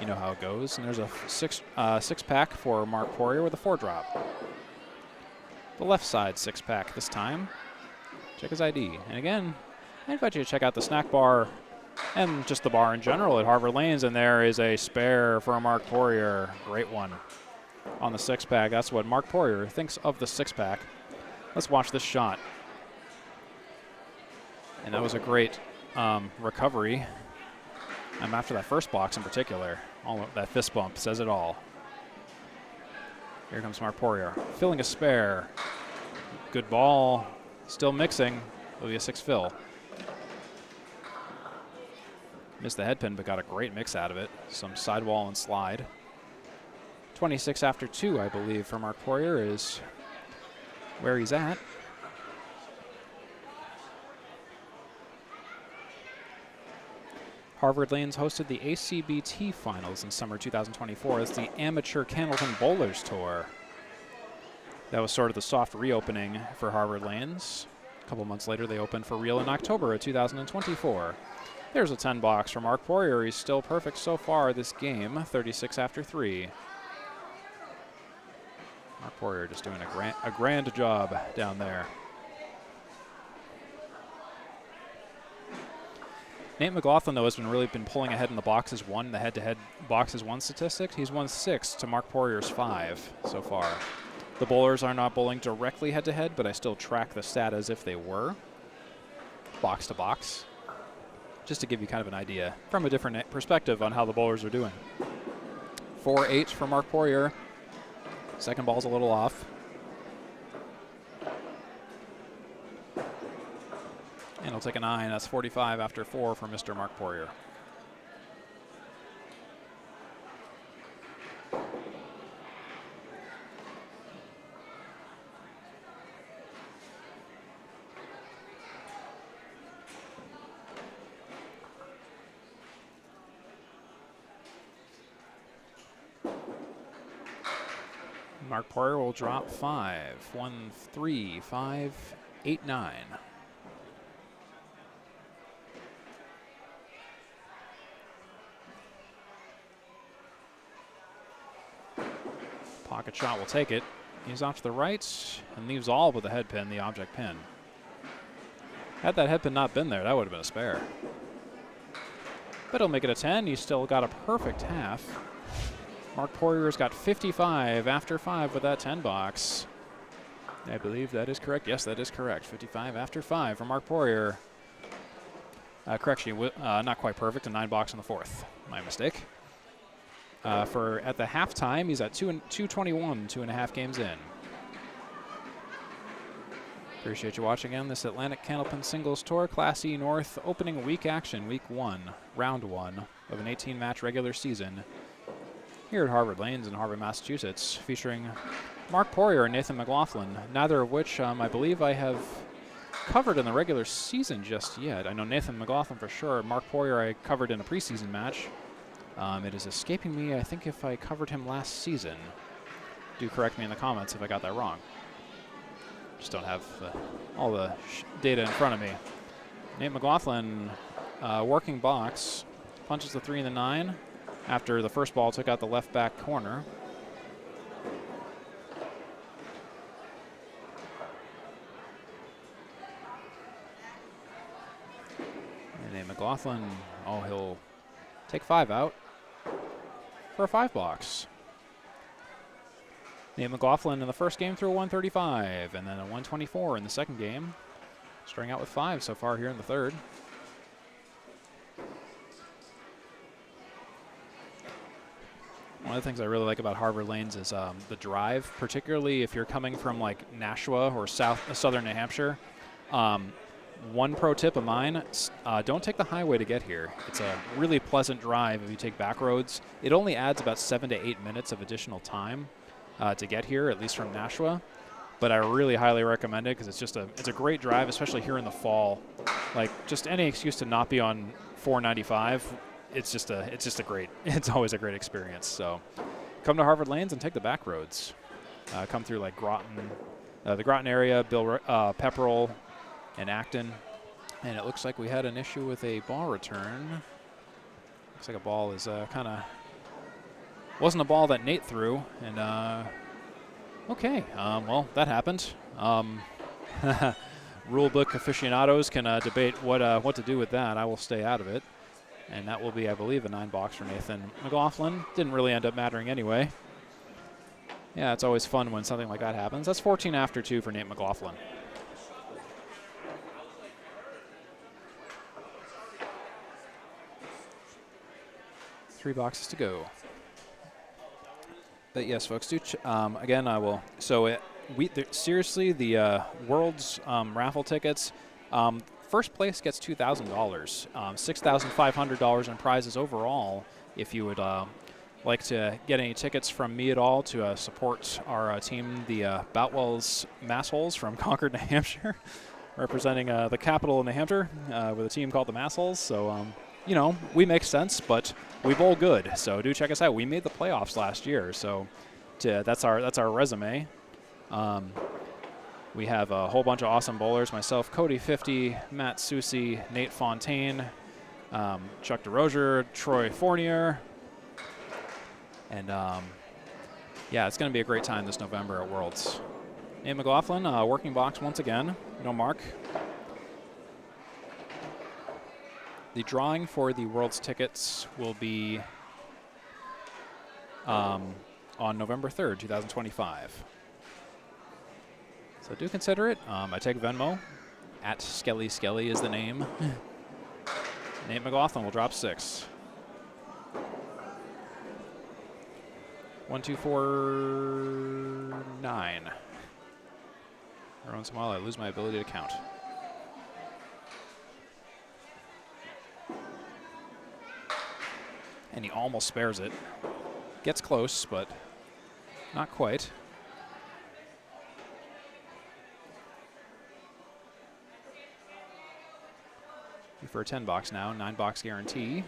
[SPEAKER 1] You know how it goes. And there's a six pack for Marc Poirier with a 4-drop. The left side 6-pack this time. Check his ID. And again, I invite you to check out the snack bar and just the bar in general at Harvard Lanes. And there is a spare for Marc Poirier. Great one on the 6-pack. That's what Marc Poirier thinks of the 6-pack. Let's watch this shot. And that was a great recovery. After that first box in particular, all of that fist bump says it all. Here comes Marc Poirier, filling a spare. Good ball, still mixing. Will be a 6 fill. Missed the head pin, but got a great mix out of it. Some sidewall and slide. 26 after 2, I believe, for Marc Poirier is where he's at. Harvard Lanes hosted the ACBT finals in summer 2024. It's the Amateur Candlepin Bowlers Tour. That was sort of the soft reopening for Harvard Lanes. A couple months later, they opened for real in October of 2024. There's a 10 box for Marc Poirier. He's still perfect so far this game, 36 after 3. Marc Poirier just doing a grand job down there. Nate McLaughlin, though, has really been pulling ahead in the boxes 1, the head-to-head boxes 1 statistics. He's won 6 to Marc Poirier's 5 so far. The bowlers are not bowling directly head-to-head, but I still track the stat as if they were, box to box, just to give you kind of an idea from a different perspective on how the bowlers are doing. 4-8 for Marc Poirier. Second ball's a little off. And he'll take a 9. That's 45 after 4 for Mr. Marc Poirier. Marc Poirier will drop 5. 1, 3, 5, 8-9. Pocket shot will take it. He's off to the right and leaves all but the head pin, the object pin. Had that head pin not been there, that would have been a spare. But he'll make it a 10. He's still got a perfect half. Marc Poirier's got 55 after 5 with that 10 box. I believe that is correct. Yes, that is correct. 55 after 5 for Marc Poirier. Correction, not quite perfect. A 9 box in the 4th. My mistake. For at the halftime, he's at 221, 2.5 games in. Appreciate you watching again. This Atlantic Candlepin Singles Tour, Class E North, opening week action, week 1, round 1 of an 18-match regular season here at Harvard Lanes in Harvard, Massachusetts, featuring Marc Poirier and Nathan McLaughlin, neither of which I believe I have covered in the regular season just yet. I know Nathan McLaughlin for sure. Marc Poirier I covered in a preseason match. It is escaping me, I think, if I covered him last season. Do correct me in the comments if I got that wrong. Just don't have all the data in front of me. Nate McLaughlin, working box, punches the 3 and the 9 after the first ball took out the left back corner. And Nate McLaughlin, oh, he'll take 5 out for a 5 box. Nate McLaughlin in the first game threw a 135 and then a 124 in the second game. Starting out with 5 so far here in the third. One of the things I really like about Harvard Lanes is the drive, particularly if you're coming from like Nashua or southern New Hampshire. One pro tip of mine, don't take the highway to get here. It's a really pleasant drive if you take back roads. It only adds about 7 to 8 minutes of additional time to get here, at least from Nashua. But I really highly recommend it because it's a great drive, especially here in the fall. Like just any excuse to not be on 495, it's always a great experience. So come to Harvard Lanes and take the back roads. Come through like Groton, the Groton area, Pepperell, and Acton. And it looks like we had an issue with a ball return. Looks like a ball is kind of wasn't a ball that Nate threw, and okay, well, that happened. Rulebook aficionados can debate what to do with that. I will stay out of it. And that will be, I believe, a 9 box for Nathan McLaughlin. Didn't really end up mattering anyway. Yeah, it's always fun when something like that happens. That's 14 after 2 for Nate McLaughlin. Three boxes to go. But yes, folks, do again, I will. So seriously, the World's raffle tickets, first place gets $2,000, $6,500 in prizes overall. If you would like to get any tickets from me at all to support our team, the Boutwell's Massholes from Concord, New Hampshire, representing the capital of New Hampshire with a team called the Massholes. So, you know, we make sense, but we bowl good. So do check us out. We made the playoffs last year, so that's our resume. We have a whole bunch of awesome bowlers. Myself, Cody 50, Matt Susi, Nate Fontaine, Chuck DeRozier, Troy Fournier. And yeah, it's going to be a great time this November at Worlds. Nate McLaughlin, working box once again. No Marc. The drawing for the Worlds tickets will be on November 3rd, 2025. So do consider it. I take Venmo. At Skelly Skelly is the name. Nate McLaughlin will drop 6. 1, 2, 4, 9. Every once in a while I lose my ability to count. And he almost spares it. Gets close, but not quite. For a 10 box now, 9 box guarantee.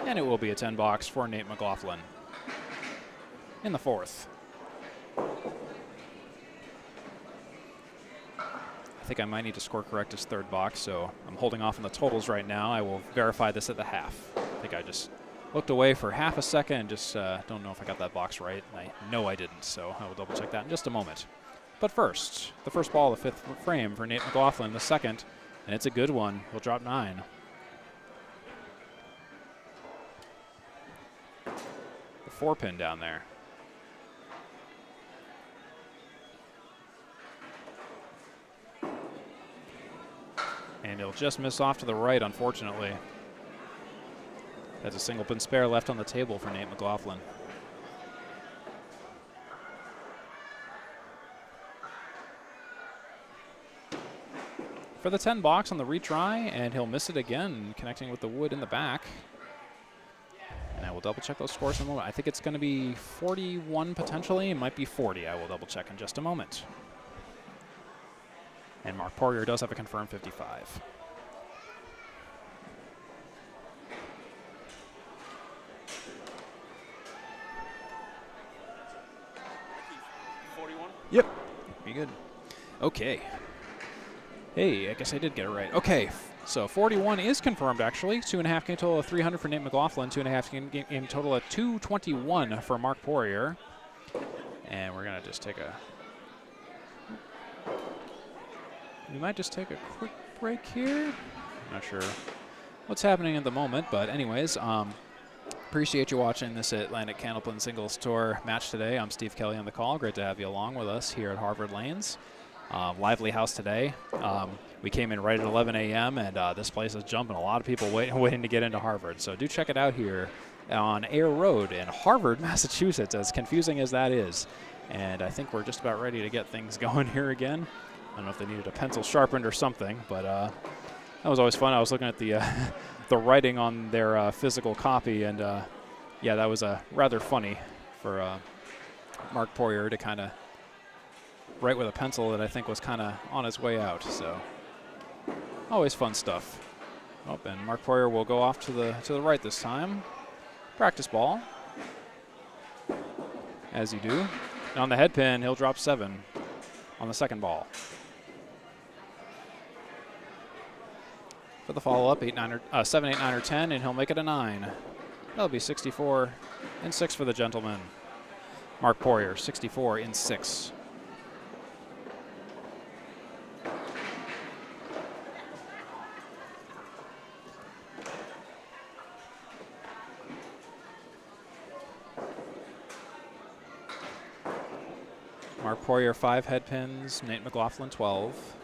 [SPEAKER 1] And it will be a 10 box for Nate McLaughlin in the 4th. think I might need to score correct his third box, so I'm holding off on the totals right now. I will verify this at the half. I think I just looked away for half a second and just don't know if I got that box right. And I know I didn't, so I will double check that in just a moment. But first, the first ball of the 5th frame for Nate McLaughlin, the second, and it's a good one. He'll drop 9. The 4-pin down there. And he'll just miss off to the right, unfortunately. That's a single pin spare left on the table for Nate McLaughlin. For the 10 box on the retry, and he'll miss it again, connecting with the wood in the back. And I will double check those scores in a moment. I think it's going to be 41 potentially. It might be 40. I will double check in just a moment. And Marc Poirier does have a confirmed 55. Yep. Be good. Okay. Hey, I guess I did get it right. Okay, so 41 is confirmed, actually. 2.5 game total of 300 for Nate McLaughlin. 2.5 game total of 221 for Marc Poirier. And we're going to just take a... We might just take a quick break here. Not sure what's happening at the moment, but anyways, appreciate you watching this Atlantic Candlepin Singles Tour match today. I'm Steve Kelly on the call. Great to have you along with us here at Harvard Lanes. Lively house today. We came in right at 11 a.m. and this place is jumping. A lot of people waiting to get into Harvard. So do check it out here on Air Road in Harvard, Massachusetts, as confusing as that is. And I think we're just about ready to get things going here again. I don't know if they needed a pencil sharpened or something, but that was always fun. I was looking at the the writing on their physical copy, and yeah, that was rather funny for Marc Poirier to kind of write with a pencil that I think was kind of on his way out. So always fun stuff. Oh, and Marc Poirier will go off to the right this time. Practice ball, as you do. And on the head pin, he'll drop 7 on the second ball. For the follow-up, 7, 8, 9, or 10, and he'll make it a 9. That'll be 64 and 6 for the gentleman. Marc Poirier, 64 in 6. Marc Poirier 5 head pins, Nate McLaughlin 12.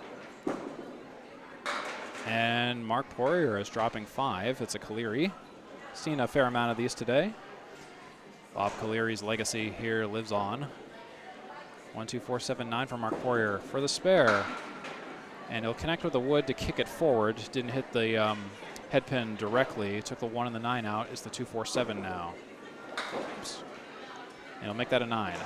[SPEAKER 1] And Marc Poirier is dropping 5. It's a Caleri. Seen a fair amount of these today. Bob Caleri's legacy here lives on. 1, 2, 4, 7, 9 for Marc Poirier for the spare. And he'll connect with the wood to kick it forward. Didn't hit the head pin directly. Took the 1 and the 9 out. It's the 2, 4, 7 now. Oops. And he'll make that a 9.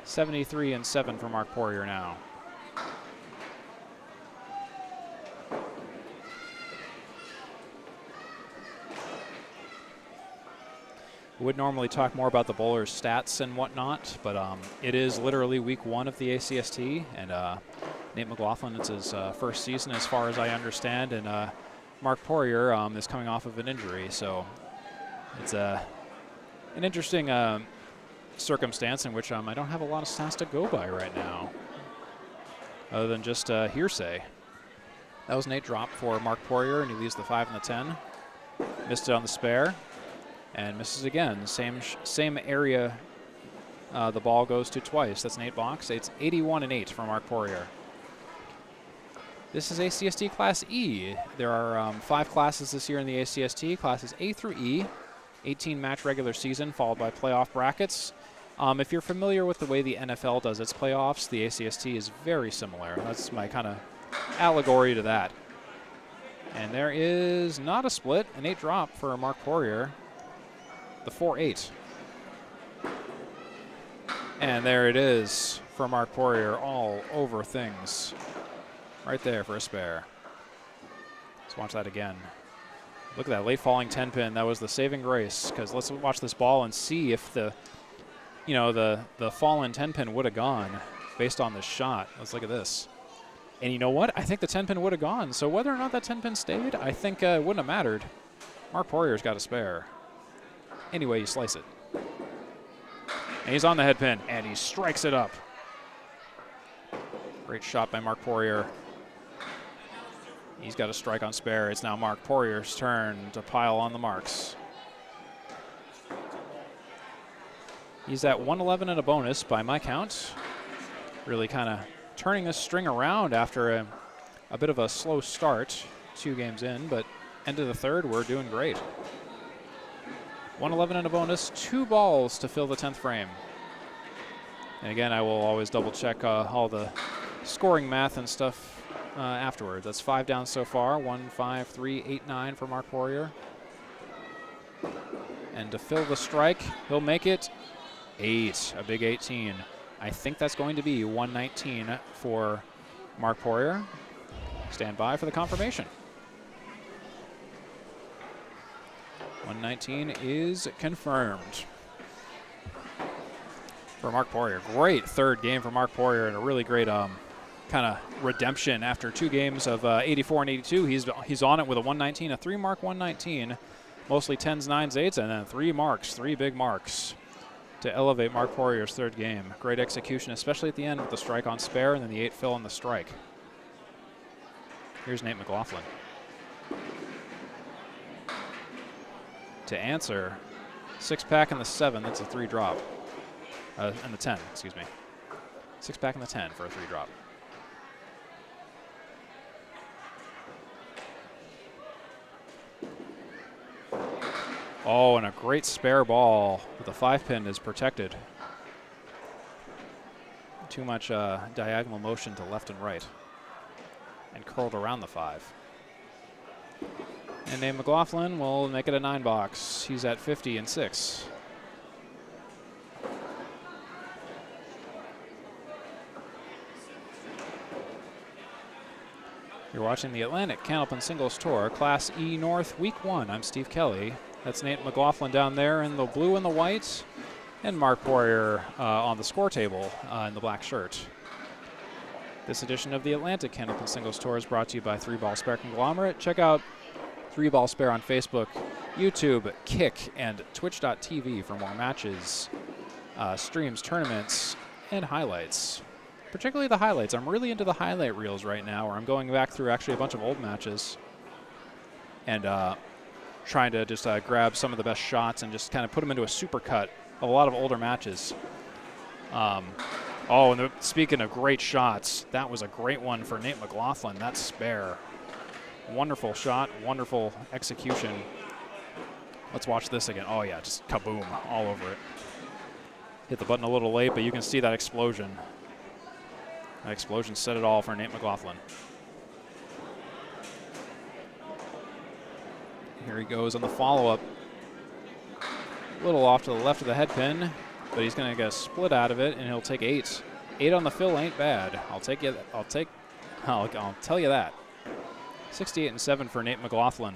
[SPEAKER 1] 73 and 7 for Marc Poirier now. We would normally talk more about the bowler's stats and whatnot, but it is literally week 1 of the ACST, and Nate McLaughlin, it's his first season as far as I understand, and Marc Poirier is coming off of an injury, so it's an interesting circumstance in which I don't have a lot of stats to go by right now, other than just hearsay. That was Nate drop for Marc Poirier, and he leaves the 5 and the 10. Missed it on the spare. And misses again. Same area the ball goes to twice. That's an 8 box. It's 81 and 8 for Marc Poirier. This is ACST Class E. There are 5 classes this year in the ACST. Classes A through E. 18 match regular season followed by playoff brackets. If you're familiar with the way the NFL does its playoffs, the ACST is very similar. That's my kind of allegory to that. And there is not a split. An 8 drop for Marc Poirier. The 4-8. And there it is for Marc Poirier, all over things. Right there for a spare. Let's watch that again. Look at that late falling 10 pin. That was the saving grace, because let's watch this ball and see if the fallen 10 pin would have gone. based on this shot. Let's look at this. And you know what? I think the 10-pin would have gone. So whether or not that 10-pin stayed, I think it wouldn't have mattered. Marc Poirier's got a spare. Anyway, you slice it. And he's on the head pin, and he strikes it up. Great shot by Marc Poirier. He's got a strike on spare. It's now Marc Poirier's turn to pile on the marks. He's at 111 and a bonus by my count. Really kind of turning this string around after a bit of a slow start, 2 games in, but end of the third, we're doing great. 111 and a bonus, 2 balls to fill the 10th frame. And again, I will always double check all the scoring math and stuff afterwards. That's 5 down so far, 1, 5, 3, 8, 9 for Marc Poirier. And to fill the strike, he'll make it 8, a big 18. I think that's going to be 119 for Marc Poirier. Stand by for the confirmation. 119 is confirmed for Marc Poirier. Great third game for Marc Poirier, and a really great kind of redemption after 2 games of 84 and 82. He's on it with a 119, a 3-mark 119, mostly 10s, 9s, 8s, and then 3 marks, 3 big marks to elevate Marc Poirier's third game. Great execution, especially at the end with the strike on spare and then the 8 fill on the strike. Here's Nate McLaughlin. To answer, 6-pack and the 7, that's a 3 drop. And the 10, excuse me. 6-pack and the 10 for a 3 drop. Oh, and a great spare ball, but the 5-pin is protected. Too much diagonal motion to left and right. And curled around the 5. And Nate McLaughlin will make it a 9 box. He's at 50 and 6. You're watching the Atlantic Candlepin Singles Tour, Class E North, Week 1. I'm Steve Kelly. That's Nate McLaughlin down there in the blue and the white, and Marc Poirier on the score table in the black shirt. This edition of the Atlantic Candlepin Singles Tour is brought to you by 3-Ball Spare Conglomerate. Check out 3-Ball Spare on Facebook, YouTube, Kick, and Twitch.tv for more matches, streams, tournaments, and highlights. Particularly the highlights. I'm really into the highlight reels right now, where I'm going back through actually a bunch of old matches and trying to just grab some of the best shots and just kind of put them into a supercut of a lot of older matches. Oh, and speaking of great shots, that was a great one for Nate McLaughlin. That spare. Wonderful shot, wonderful execution. Let's watch this again. Oh yeah, just kaboom all over it. Hit the button a little late, but you can see that explosion. That explosion set it all for Nate McLaughlin. Here he goes on the follow-up. A little off to the left of the head pin, but he's going to get a split out of it, and he'll take 8. 8 on the fill ain't bad. I'll tell you that. 68 and 7 for Nate McLaughlin.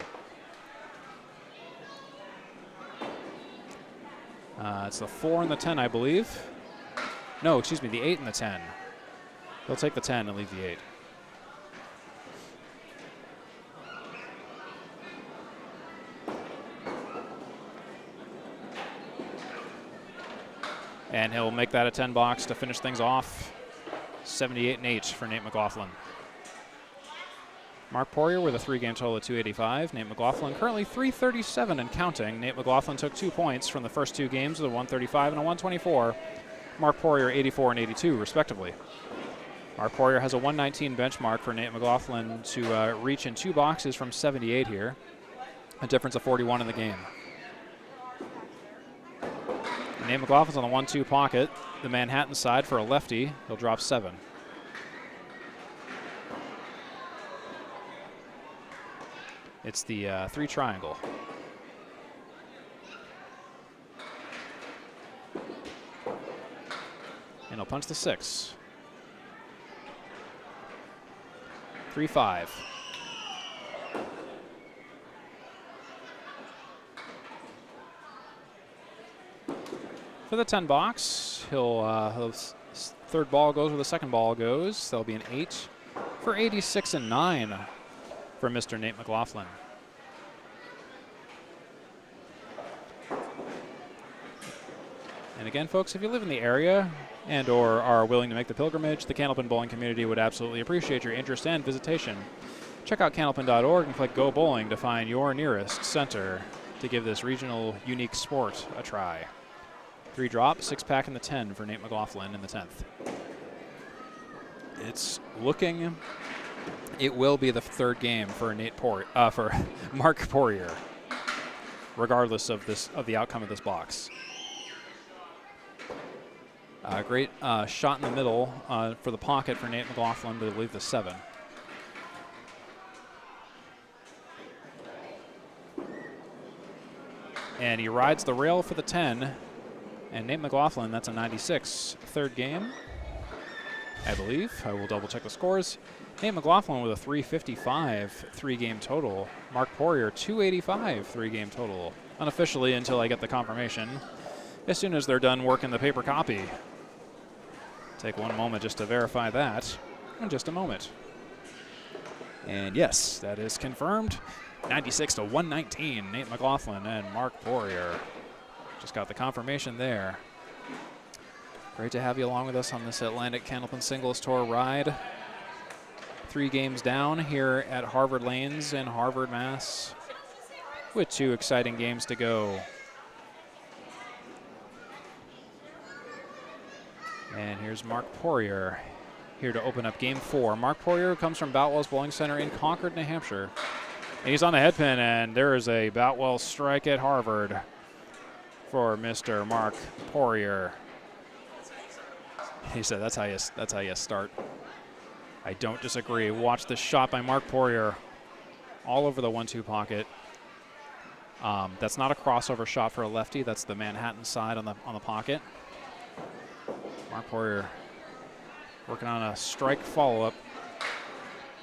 [SPEAKER 1] It's the 4 and the 10, I believe. No, excuse me, the 8 and the 10. He'll take the 10 and leave the 8. And he'll make that a 10 box to finish things off. 78 and 8 for Nate McLaughlin. Marc Poirier with a 3-game total of 285. Nate McLaughlin currently 337 and counting. Nate McLaughlin took 2 points from the first 2 games with a 135 and a 124. Marc Poirier 84 and 82 respectively. Marc Poirier has a 119 benchmark for Nate McLaughlin to reach in 2 boxes from 78 here. A difference of 41 in the game. Nate McLaughlin's on the 1-2 pocket. The Manhattan side for a lefty. He'll drop 7. It's the 3 triangle. And he'll punch the 6. 3-5. For the 10 box, he'll third ball goes where the second ball goes. That'll be an 8 for 86 and 9 for Mr. Nate McLaughlin. And again, folks, if you live in the area and or are willing to make the pilgrimage, the Candlepin bowling community would absolutely appreciate your interest and visitation. Check out candlepin.org and click Go Bowling to find your nearest center to give this regional unique sport a try. 3 drop, 6-pack in the 10 for Nate McLaughlin in the 10th. It's looking, it will be the third game for for Marc Poirier, regardless of the outcome of this box. Great shot in the middle for the pocket for Nate McLaughlin to leave the 7. And he rides the rail for the 10. And Nate McLaughlin, that's a 96. Third game, I believe. I will double check the scores. Nate McLaughlin with a 355 3-game total. Marc Poirier 285 3-game total. Unofficially until I get the confirmation. As soon as they're done working the paper copy. Take one moment just to verify that in just a moment. And yes, that is confirmed. 96 to 119, Nate McLaughlin and Marc Poirier. Just got the confirmation there. Great to have you along with us on this Atlantic Candlepin Singles Tour ride. 3 games down here at Harvard Lanes in Harvard, Mass. With 2 exciting games to go. And here's Marc Poirier here to open up game 4. Marc Poirier comes from Boutwell's Bowling Center in Concord, New Hampshire. And he's on the head pin, and there is a Boutwell strike at Harvard for Mr. Marc Poirier. He said that's how you start. I don't disagree. Watch this shot by Marc Poirier all over the 1-2 pocket. That's not a crossover shot for a lefty. That's the Manhattan side on the pocket. Marc Poirier working on a strike follow-up.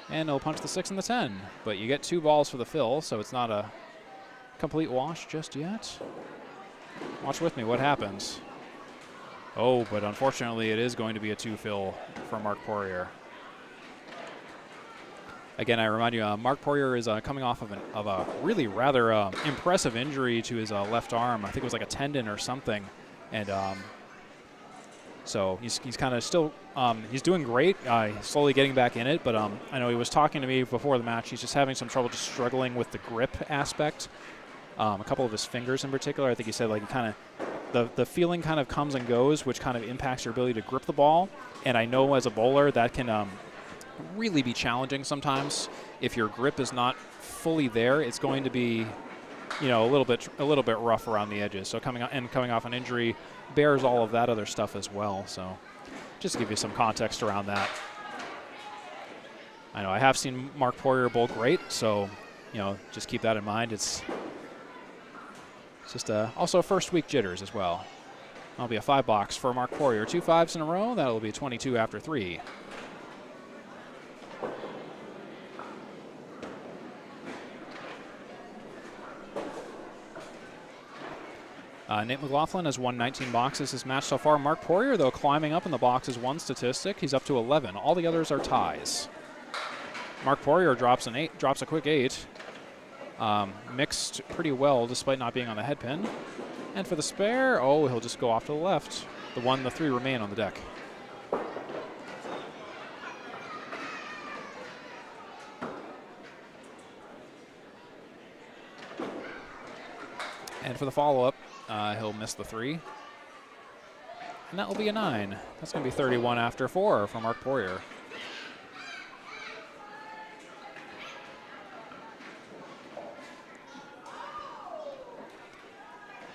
[SPEAKER 1] And he'll punch the 6 and the 10. But you get 2 balls for the fill, so it's not a complete wash just yet. Watch with me what happens. Oh, but unfortunately it is going to be a 2 fill for Marc Poirier. Again, I remind you, Marc Poirier is coming off of a really rather impressive injury to his left arm. I think it was like a tendon or something. And so he's kind of still, he's doing great, slowly getting back in it, but I know he was talking to me before the match. He's just having some trouble just struggling with the grip aspect. A couple of his fingers in particular, I think he said like the feeling kind of comes and goes, which kind of impacts your ability to grip the ball. And I know as a bowler that can really be challenging sometimes. If your grip is not fully there, it's going to be, you know, a little bit rough around the edges. So coming off an injury bears all of that other stuff as well. So just to give you some context around that. I know I have seen Marc Poirier bowl great, so you know, just keep that in mind. It's just also first week jitters as well. That'll be a 5-box for Marc Poirier. 2 5s in a row. That'll be 22 after 3. Nate McLaughlin has won 19 boxes this match so far. Marc Poirier, though, climbing up in the boxes 1 statistic. He's up to 11. All the others are ties. Marc Poirier drops a quick 8. Mixed pretty well despite not being on the head pin. And for the spare, oh, he'll just go off to the left. The 1 and the 3 remain on the deck. And for the follow-up, he'll miss the 3. And that will be a 9. That's going to be 31 after 4 for Marc Poirier.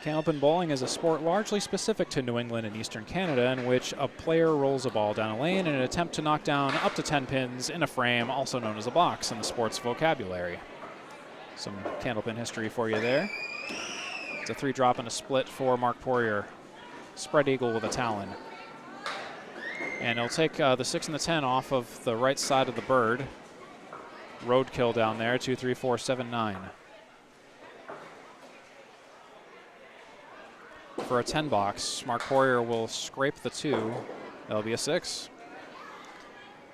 [SPEAKER 1] Candlepin bowling is a sport largely specific to New England and Eastern Canada, in which a player rolls a ball down a lane in an attempt to knock down up to 10 pins in a frame, also known as a box in the sport's vocabulary. Some Candlepin history for you there. It's a 3-drop and a split for Marc Poirier. Spread eagle with a talon. And he'll take the 6 and the 10 off of the right side of the bird. Roadkill down there, 2, 3, 4, 7, 9. For a 10 box, Marc Poirier will scrape the 2 That'll be a 6.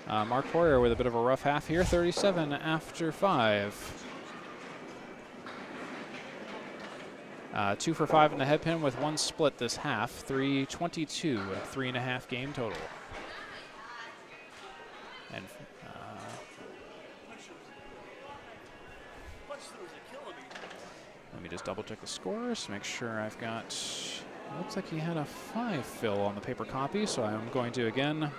[SPEAKER 1] Marc Poirier with a bit of a rough half here, 37 after 5. 2 for 5 in the head pin with 1 split this half, 322, 3.5 game total. And let me just double check the scores, make sure I've got, looks like he had a 5 fill on the paper copy, so I'm going to again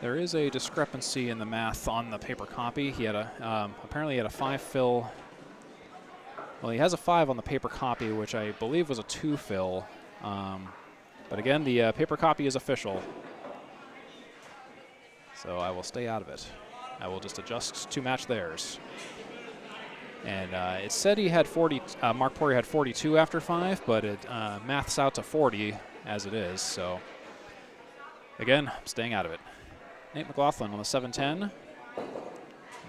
[SPEAKER 1] there is a discrepancy in the math on the paper copy. He had a, apparently he had a 5 fill. Well, he has a 5 on the paper copy, which I believe was a 2 fill. But again, the paper copy is official. So I will stay out of it. I will just adjust to match theirs. And it said he had 40, Marc Poirier had 42 after 5, but it maths out to 40 as it is. So again, I'm staying out of it. Nate McLaughlin on the 7-10. And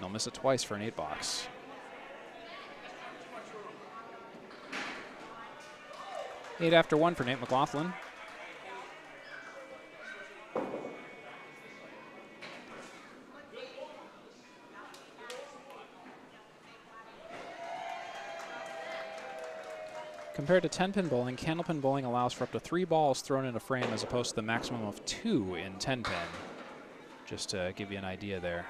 [SPEAKER 1] he'll miss it twice for an 8-box. Eight after 1 for Nate McLaughlin. Compared to 10-pin bowling, candlepin bowling allows for up to 3 balls thrown in a frame as opposed to the maximum of 2 in 10-pin. Just to give you an idea there.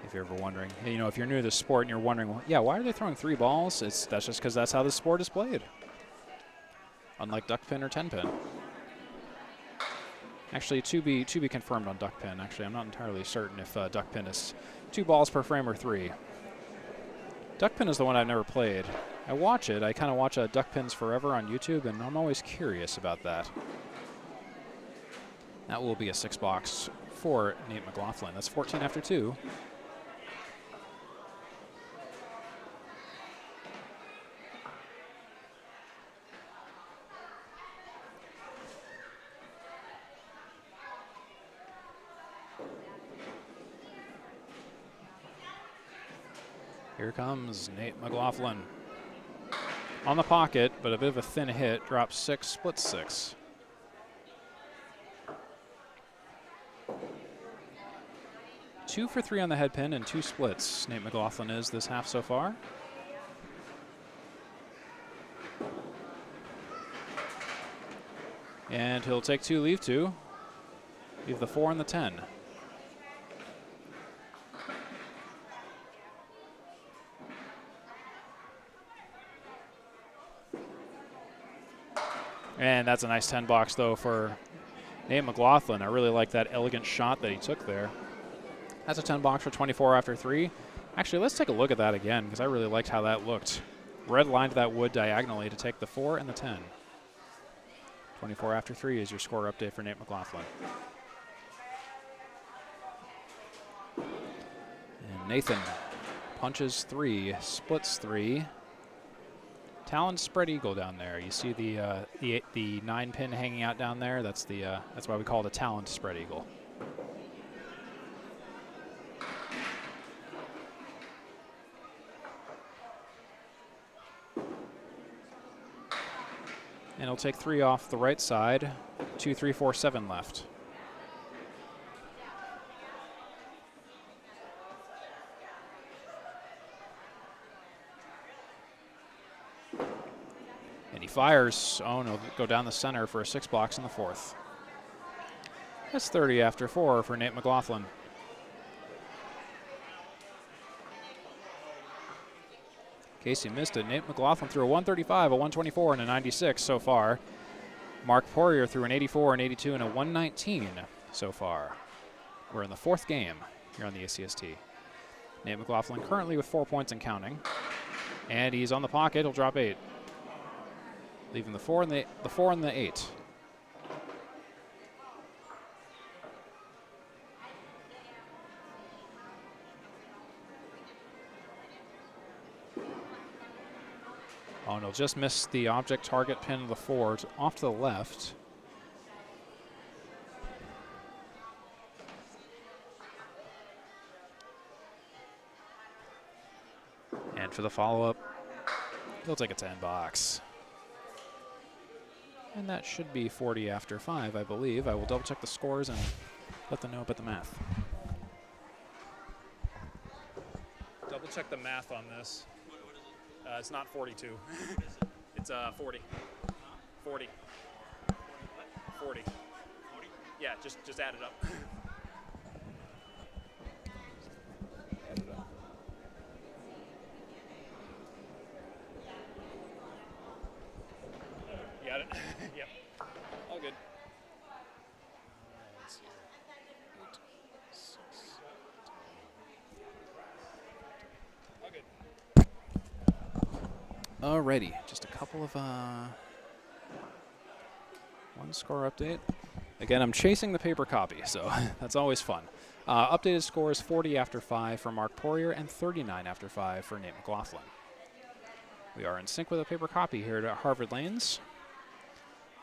[SPEAKER 1] If you're ever wondering, you know, if you're new to the sport and you're wondering, well, yeah, why are they throwing 3 balls? That's just because that's how the sport is played. Unlike duck pin or 10-pin. Actually, to be confirmed on duck pin. Actually, I'm not entirely certain if duck pin is 2 balls per frame or 3. Duck pin is the one I've never played. I watch it. I kind of watch Duck Pins Forever on YouTube, and I'm always curious about that. That will be a 6-box for Nate McLaughlin. That's 14 after 2. Here comes Nate McLaughlin. On the pocket, but a bit of a thin hit. Drops 6, splits 6. Two for 3 on the head pin and 2 splits. Nate McLaughlin is this half so far. And he'll take 2, leave 2. Leave the 4 and the 10. And that's a nice 10-box, though, for Nate McLaughlin. I really like that elegant shot that he took there. That's a 10-box for 24 after 3. Actually, let's take a look at that again, because I really liked how that looked. Red lined that wood diagonally to take the 4 and the 10. 24 after 3 is your score update for Nate McLaughlin. And Nathan punches 3, splits 3. Talon spread eagle down there. You see the 9-pin hanging out down there. That's why we call it a talon spread eagle. And he'll take 3 off the right side. 2, 3, 4, 7 left. And he fires. Oh, and he'll go down the center for a 6-box in the 4th. That's 30 after 4 for Nate McLaughlin. In case you missed it, Nate McLaughlin threw a 135, a 124, and a 96 so far. Marc Poirier threw an 84, an 82, and a 119 so far. We're in the 4th game here on the ACST. Nate McLaughlin currently with 4 points and counting. And he's on the pocket. He'll drop 8. Leaving the 4 and the 8. Oh, and he'll just miss the object target pin of the 4 off to the left. for the follow-up. He'll take a 10 box. And that should be 40 after 5, I believe. I will double check the scores and let them know about the math. Double check the math on this. It's not 42. It's 40. 40. 40. Yeah, just add it up. Add it up. You got it? Yep. All good. Let's see. 8, 6, 10. All good. Alrighty, just a couple of one score update. Again, I'm chasing the paper copy, so that's always fun. Updated scores 40 after 5 for Marc Poirier and 39 after 5 for Nate McLaughlin. We are in sync with a paper copy here at Harvard Lanes.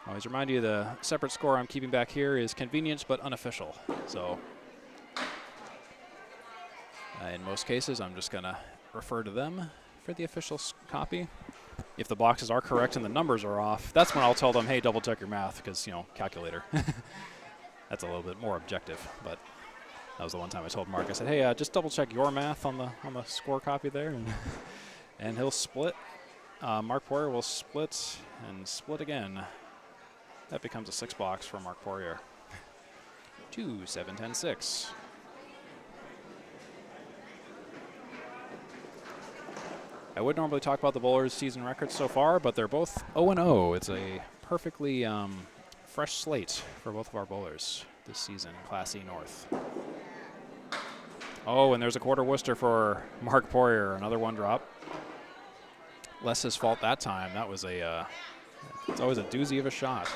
[SPEAKER 1] I always remind you the separate score I'm keeping back here is convenience but unofficial. So in most cases, I'm just going to refer to them for the official copy. If the boxes are correct and the numbers are off, that's when I'll tell them, hey, double check your math, because, you know, calculator. That's a little bit more objective, but that was the one time I told Mark, I said, hey, just double check your math on the score copy there, and he'll split. Marc Poirier will split and split again. That becomes a 6 box for Marc Poirier. 2, 7, 10, 6. I would normally talk about the bowlers' season records so far, but they're both 0-0. It's a perfectly fresh slate for both of our bowlers this season, Class E North. Oh, and there's a quarter Worcester for Marc Poirier, another one drop. Less his fault that time. That was it's always a doozy of a shot.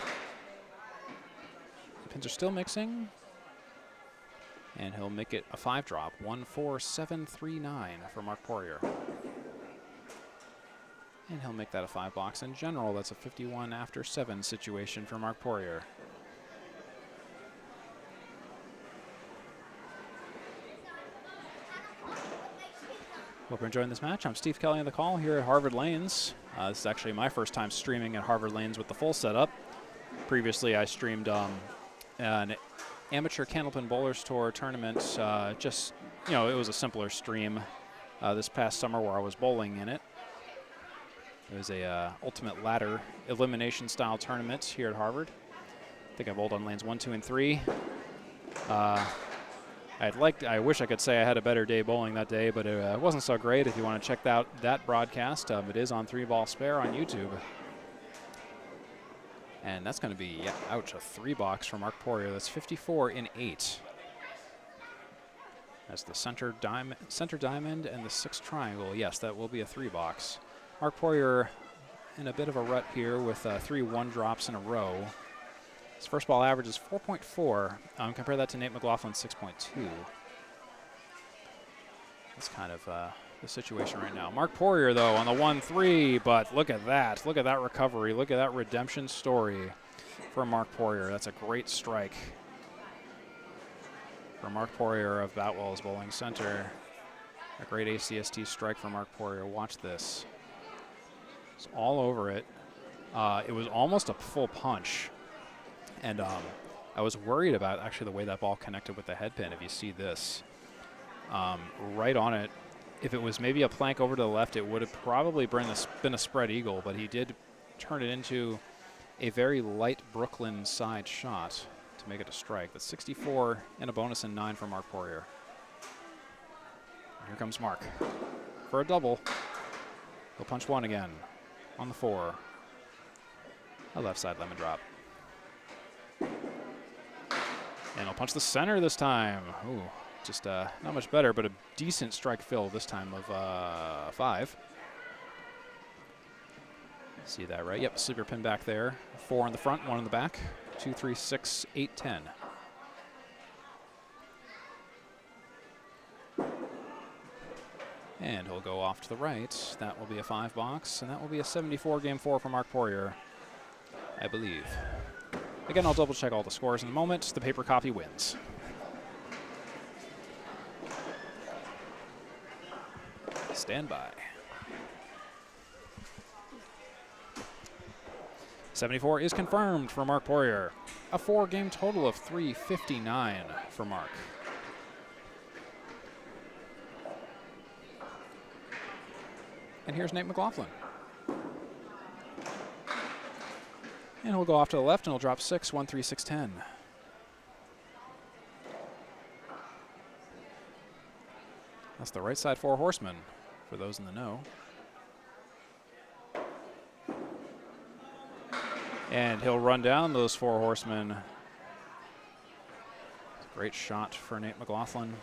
[SPEAKER 1] Pins are still mixing. And he'll make it a 5 drop. 1, 4, 7, 3, 9 for Marc Poirier. And he'll make that a 5 box. In general, that's a 51 after 7 situation for Marc Poirier. Hope you're enjoying this match. I'm Steve Kelly on the call here at Harvard Lanes. This is actually my first time streaming at Harvard Lanes with the full setup. Previously, I streamed an amateur Candlepin Bowlers Tour tournament. Just, you know, it was a simpler stream this past summer where I was bowling in it. It was a ultimate ladder elimination style tournament here at Harvard. I think I bowled on lanes 1, 2, and 3. I wish I could say I had a better day bowling that day, but it wasn't so great. If you want to check out that broadcast, it is on 3 Ball Spare on YouTube. And that's going to be, ouch, a 3 box for Marc Poirier. That's 54 in 8. That's the center diamond and the 6 triangle. Yes, that will be a 3 box. Marc Poirier in a bit of a rut here with 3 1-drops in a row. His first ball average is 4.4. Compare that to Nate McLaughlin's 6.2. That's kind of the situation right now. Marc Poirier, though, on the 1-3, but look at that. Look at that recovery. Look at that redemption story for Marc Poirier. That's a great strike for Marc Poirier of Boutwell's Bowling Center. A great ACST strike for Marc Poirier. Watch this. It's all over it. It was almost a full punch. And I was worried about actually the way that ball connected with the head pin. If you see this, right on it, if it was maybe a plank over to the left, it would have probably been a spread eagle, but he did turn it into a very light Brooklyn side shot to make it a strike. That's 64 and a bonus and 9 for Marc Poirier. Here comes Marc for a double. He'll punch 1 again on the 4. A left side lemon drop. And he'll punch the center this time. Ooh, just not much better, but a decent strike fill this time of 5. See that, right? Yep, sleeper pin back there. 4 in the front, 1 in the back. 2, 3, 6, 8, 10. And he'll go off to the right. That will be a 5 box, and that will be a 74 game 4 for Marc Poirier, I believe. Again, I'll double check all the scores in a moment. The paper copy wins. Stand by. 74 is confirmed for Marc Poirier. A 4-game total of 359 for Marc. And here's Nate McLaughlin. And he'll go off to the left and he'll drop 6, 1, 3, 6, 10. That's the right side 4 horsemen, for those in the know. And he'll run down those 4 horsemen. Great shot for Nate McLaughlin.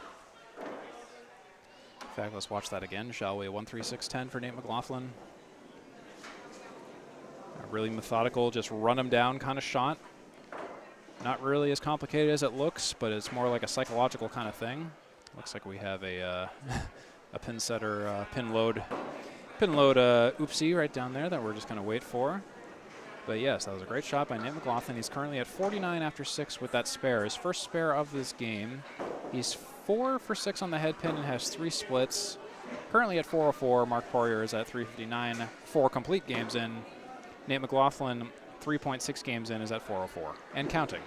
[SPEAKER 1] In fact, let's watch that again, shall we? 1, 3, 6, 10 for Nate McLaughlin. A really methodical, just run him down kind of shot. Not really as complicated as it looks, but it's more like a psychological kind of thing. Looks like we have a pin setter, pin load oopsie right down there that we're just going to wait for. But yes, that was a great shot by Nate McLaughlin. He's currently at 49 after 6 with that spare. His first spare of this game. He's 4 for 6 on the head pin and has 3 splits. Currently at 404. Marc Poirier is at 359. 4 complete games in. Nate McLaughlin, 3.6 games in, is at 404 and counting.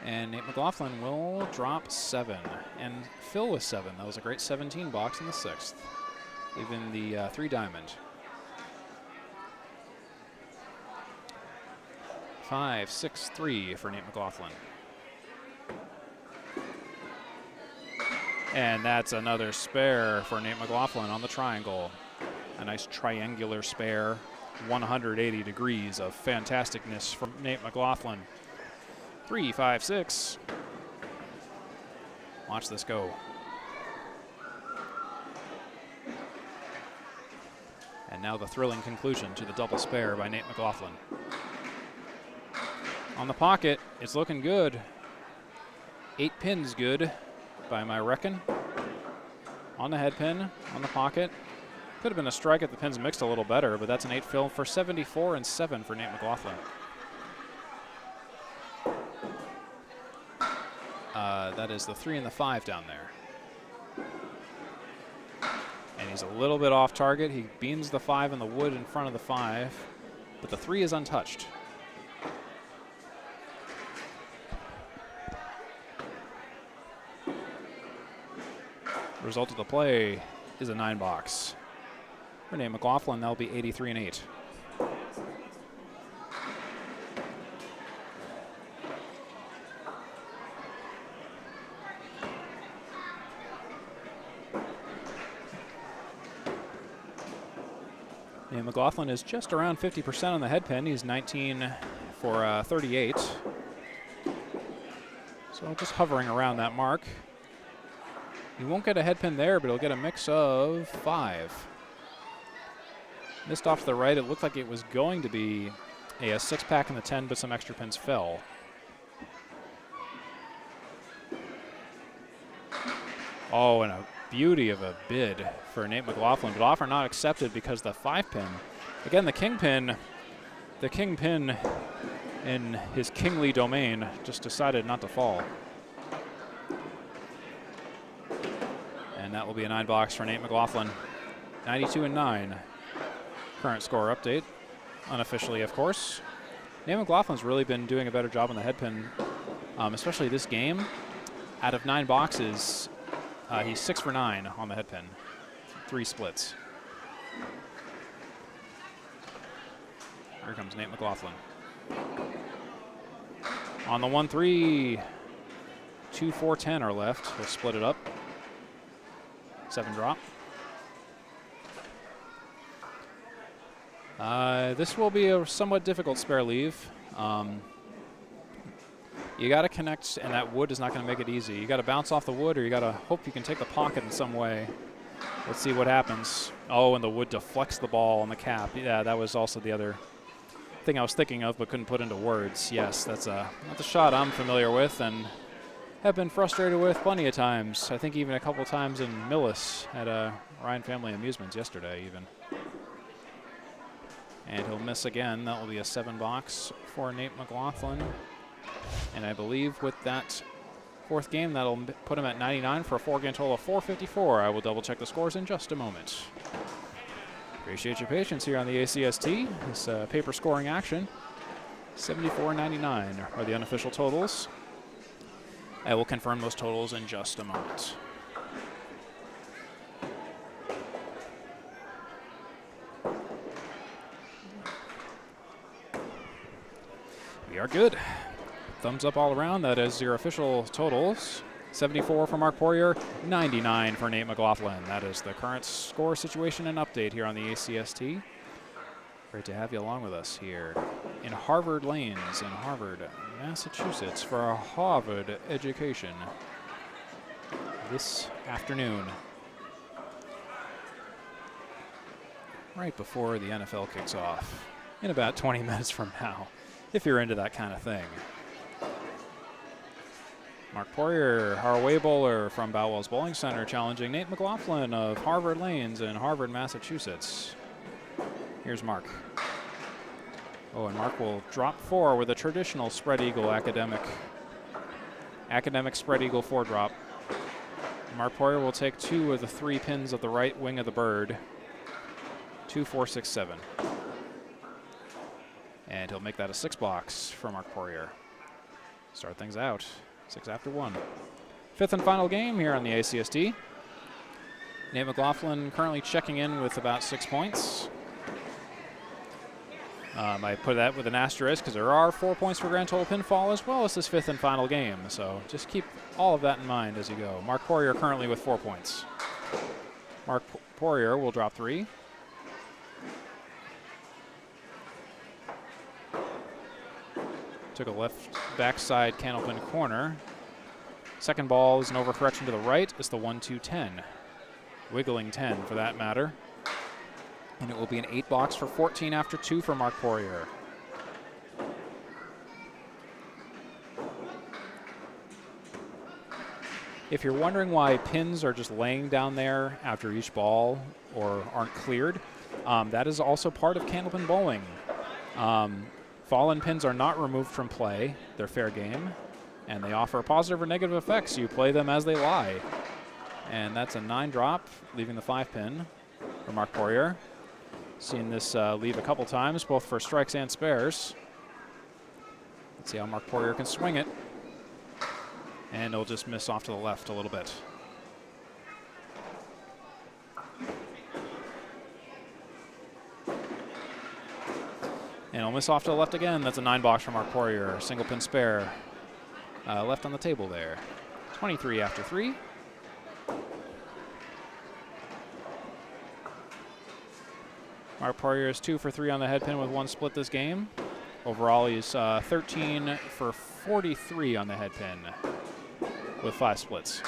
[SPEAKER 1] And Nate McLaughlin will drop 7 and fill with 7. That was a great 17 box in the 6th. Even the 3 diamond. 5, 6, 3 for Nate McLaughlin. And that's another spare for Nate McLaughlin on the triangle. A nice triangular spare. 180 degrees of fantasticness from Nate McLaughlin. 3, 5, 6. Watch this go. And now the thrilling conclusion to the double spare by Nate McLaughlin. On the pocket, it's looking good. 8 pins good by my reckon. On the head pin, on the pocket. Could have been a strike if the pins mixed a little better, but that's an 8 fill for 74 and 7 for Nate McLaughlin. That is the 3 and the 5 down there. And he's a little bit off target. He beams the 5 in the wood in front of the 5, but the 3 is untouched. Result of the play is a 9 box. For Nate McLaughlin, that'll be 83 and 8. Nate McLaughlin is just around 50% on the head pin. He's 19 for 38. So just hovering around that mark. He won't get a head pin there, but he'll get a mix of 5. Missed off to the right. It looked like it was going to be a 6-pack in the 10, but some extra pins fell. Oh, and a beauty of a bid for Nate McLaughlin, but offer not accepted because the 5-pin. Again, the kingpin in his kingly domain just decided not to fall. And that will be a 9 box for Nate McLaughlin. 92 and 9. Current score update, unofficially, of course. Nate McLaughlin's really been doing a better job on the head pin, especially this game. Out of 9 boxes, he's 6 for 9 on the head pin. 3 splits. Here comes Nate McLaughlin. On the 1-3, 2, 4, 10 are left. He'll split it up. 7 drop. This will be a somewhat difficult spare leave. You got to connect, and that wood is not going to make it easy. You got to bounce off the wood, or you got to hope you can take the pocket in some way. Let's see what happens. Oh, and the wood deflects the ball on the cap. Yeah, that was also the other thing I was thinking of, but couldn't put into words. Yes, that's a shot I'm familiar with and have been frustrated with plenty of times. I think even a couple times in Millis at Ryan Family Amusements yesterday even. And he'll miss again. That will be a 7 box for Nate McLaughlin. And I believe with that 4th game, that'll put him at 99 for a 4-game total of 454. I will double check the scores in just a moment. Appreciate your patience here on the ACST. This paper scoring action. 74.99 are the unofficial totals. I will confirm those totals in just a moment. We are good. Thumbs up all around. That is your official totals. 74 for Marc Poirier, 99 for Nate McLaughlin. That is the current score situation and update here on the ACST. Great to have you along with us here in Harvard Lanes in Harvard, Massachusetts for our Harvard education this afternoon. Right before the NFL kicks off in about 20 minutes from now, if you're into that kind of thing. Marc Poirier, our away bowler from Boutwell's Bowling Center, challenging Nate McLaughlin of Harvard Lanes in Harvard, Massachusetts. Here's Marc. Oh, and Marc will drop 4 with a traditional spread eagle academic spread eagle 4 drop. Marc Poirier will take 2 of the 3 pins of the right wing of the bird. 2, 4, 6, 7. And he'll make that a 6 box for Marc Poirier. Start things out. 6 after 1. 5th and final game here on the ACST. Nate McLaughlin currently checking in with about 6 points. I put that with an asterisk because there are 4 points for grand total pinfall as well as this 5th and final game. So just keep all of that in mind as you go. Marc Poirier currently with 4 points. Marc Poirier will drop 3. Took a left backside Candlepin corner. Second ball is an overcorrection to the right. It's the 1-2-10. Wiggling 10 for that matter. And it will be an 8 box for 14 after 2 for Marc Poirier. If you're wondering why pins are just laying down there after each ball or aren't cleared, that is also part of Candlepin bowling. Fallen pins are not removed from play. They're fair game, and they offer positive or negative effects. You play them as they lie. And that's a 9 drop, leaving the 5 pin for Marc Poirier. Seen this leave a couple times, both for strikes and spares. Let's see how Marc Poirier can swing it. And it'll just miss off to the left a little bit. And it'll miss off to the left again. That's a 9 box for Marc Poirier. Single pin spare left on the table there. 23 after 3. Marc Poirier is 2 for 3 on the head pin with 1 split this game. Overall, he's 13 for 43 on the head pin with 5 splits.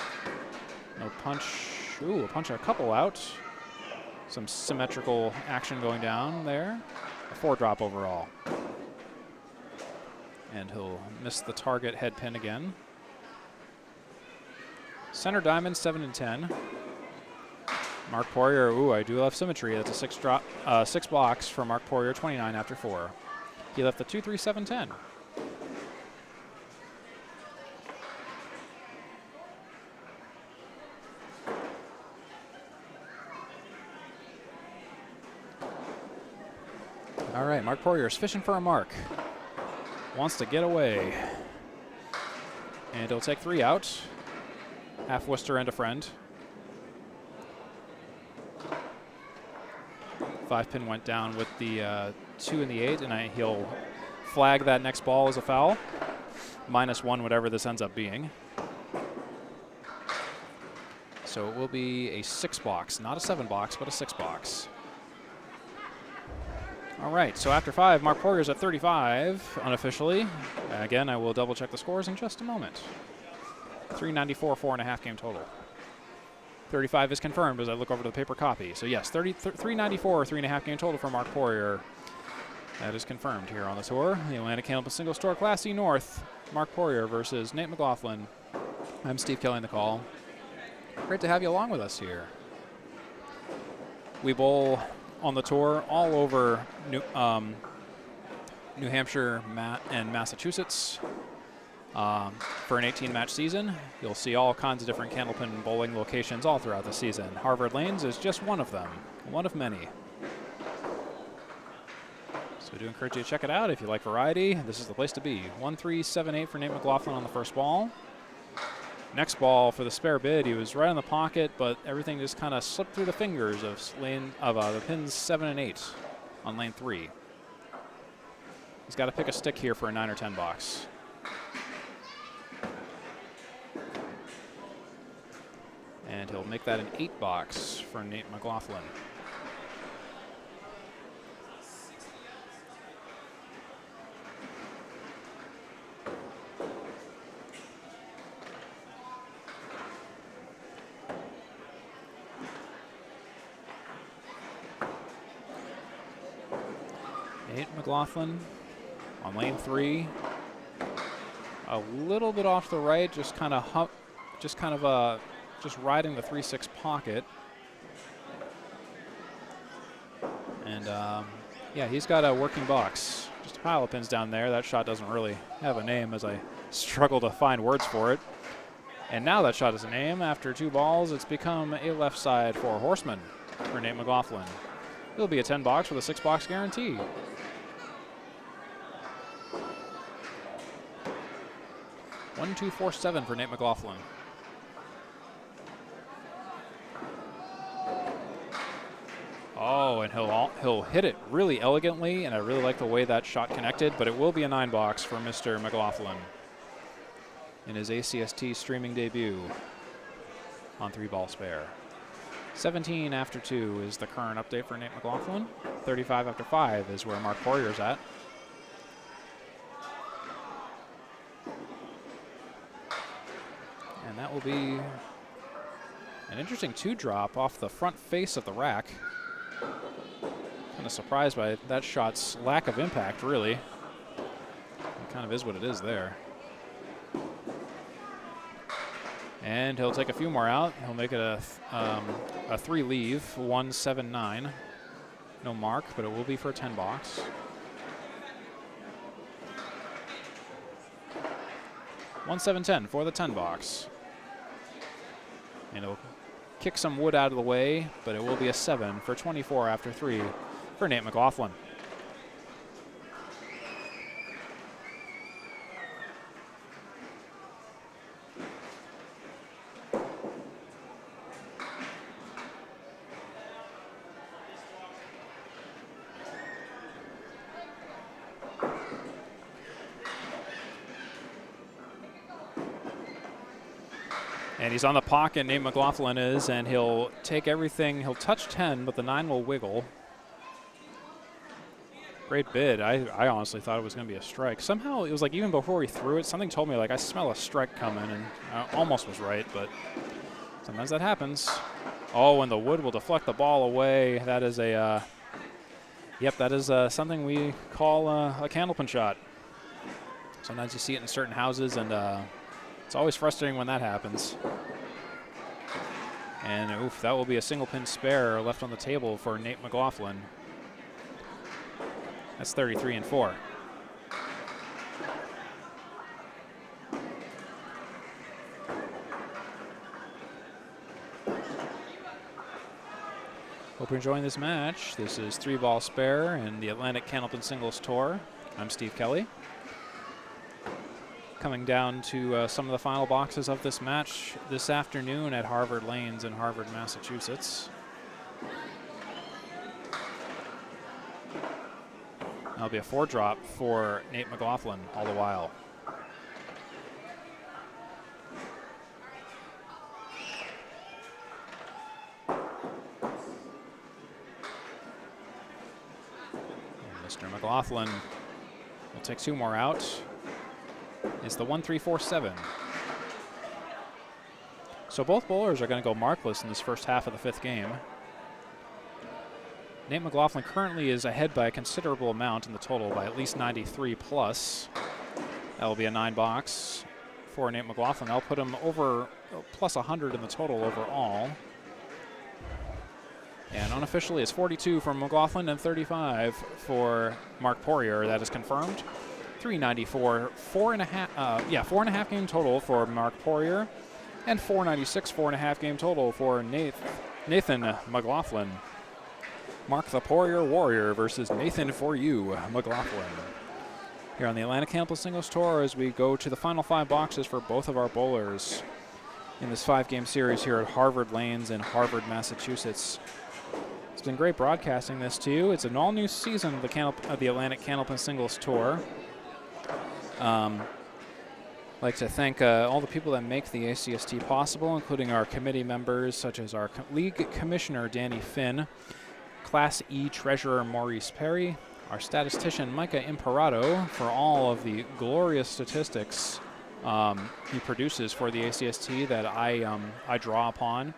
[SPEAKER 1] No punch. Ooh, a punch a couple out. Some symmetrical action going down there. A 4 drop overall. And he'll miss the target head pin again. Center diamond, 7 and 10. Marc Poirier, ooh, I do love symmetry. That's a 6 drop, 6 box for Marc Poirier, 29 after 4. He left the 2, 3, 7, 10. All right, Marc Poirier's fishing for a mark. Wants to get away. And he'll take 3 out. Half Worcester and a friend. 5 pin went down with the 2 and the 8, and he'll flag that next ball as a foul. -1, whatever this ends up being. So it will be a 6 box, not a 7 box, but a 6 box. All right, so after 5, Marc Poirier's at 35 unofficially. Again, I will double check the scores in just a moment. 394, 4.5 game total. 35 is confirmed as I look over to the paper copy. So yes, 394, 3.5 game total for Marc Poirier. That is confirmed here on the tour. The Atlantic Candlepin Single Store Class C North. Marc Poirier versus Nate McLaughlin. I'm Steve Kelly in the call. Great to have you along with us here. We bowl on the tour all over New Hampshire and Massachusetts. For an 18-match season, you'll see all kinds of different Candlepin bowling locations all throughout the season. Harvard Lanes is just one of them, one of many. So I do encourage you to check it out if you like variety. This is the place to be. 1-3-7-8 for Nate McLaughlin on the first ball. Next ball for the spare bid, he was right in the pocket, but everything just kind of slipped through the fingers of the pins 7 and 8 on lane 3. He's got to pick a stick here for a 9 or 10 box. And he'll make that an 8 box for Nate McLaughlin. Nate McLaughlin on lane 3, a little bit off the right, just riding the 3-6 pocket. And yeah, he's got a working box. Just a pile of pins down there. That shot doesn't really have a name as I struggle to find words for it. And now that shot has a name. After 2 balls, it's become a left side for Horseman for Nate McLaughlin. It'll be a 10 box with a 6 box guarantee. 1-2-4-7 for Nate McLaughlin. Oh, and he'll hit it really elegantly, and I really like the way that shot connected, but it will be a 9 box for Mr. McLaughlin in his ACST streaming debut on 3-ball spare. 17 after 2 is the current update for Nate McLaughlin. 35 after 5 is where Marc Poirier's at. And that will be an interesting 2-drop off the front face of the rack. Kind of surprised by that shot's lack of impact, really. It kind of is what it is there. And he'll take a few more out. He'll make it a 3 leave, 1-7-9. No mark, but it will be for a 10 box. $1-7-10 for the 10 box. And he'll kick some wood out of the way, but it will be a 7 for 24 after 3 for Nate McLaughlin. And he's on the pocket, Nate McLaughlin is, and he'll take everything. He'll touch 10, but the 9 will wiggle. Great bid. I honestly thought it was going to be a strike. Somehow, it was like even before he threw it, something told me, like, I smell a strike coming, and I almost was right, but sometimes that happens. Oh, and the wood will deflect the ball away. That is a, yep, that is something we call a candlepin shot. Sometimes you see it in certain houses, and it's always frustrating when that happens. And oof, that will be a single pin spare left on the table for Nate McLaughlin. That's 33 and 4. Hope you're enjoying this match. This is 3-ball spare in the Atlantic Candlepin Singles Tour. I'm Steve Kelly. Coming down to some of the final boxes of this match this afternoon at Harvard Lanes in Harvard, Massachusetts. That'll be a 4-drop for Nate McLaughlin all the while. And Mr. McLaughlin will take 2 more out. Is the 1-3-4-7. So both bowlers are going to go markless in this first half of the 5th game. Nate McLaughlin currently is ahead by a considerable amount in the total, by at least 93 plus. That will be a 9 box for Nate McLaughlin. I'll put him over plus 100 in the total overall. And unofficially, it's 42 for McLaughlin and 35 for Marc Poirier. That is confirmed. 394, 4.5 game total for Marc Poirier, and 496, 4.5 game total for Nathan McLaughlin. Marc the Poirier Warrior versus Nathan for you, McLaughlin. Here on the Atlantic Candlepin Singles Tour as we go to the final 5 boxes for both of our bowlers in this 5-game series here at Harvard Lanes in Harvard, Massachusetts. It's been great broadcasting this to you. It's an all-new season of the Atlantic Candlepin Singles Tour. I'd like to thank all the people that make the ACST possible, including our committee members such as our league commissioner, Danny Finn, Class E treasurer, Maurice Perry, our statistician, Micah Imparato, for all of the glorious statistics he produces for the ACST that I draw upon.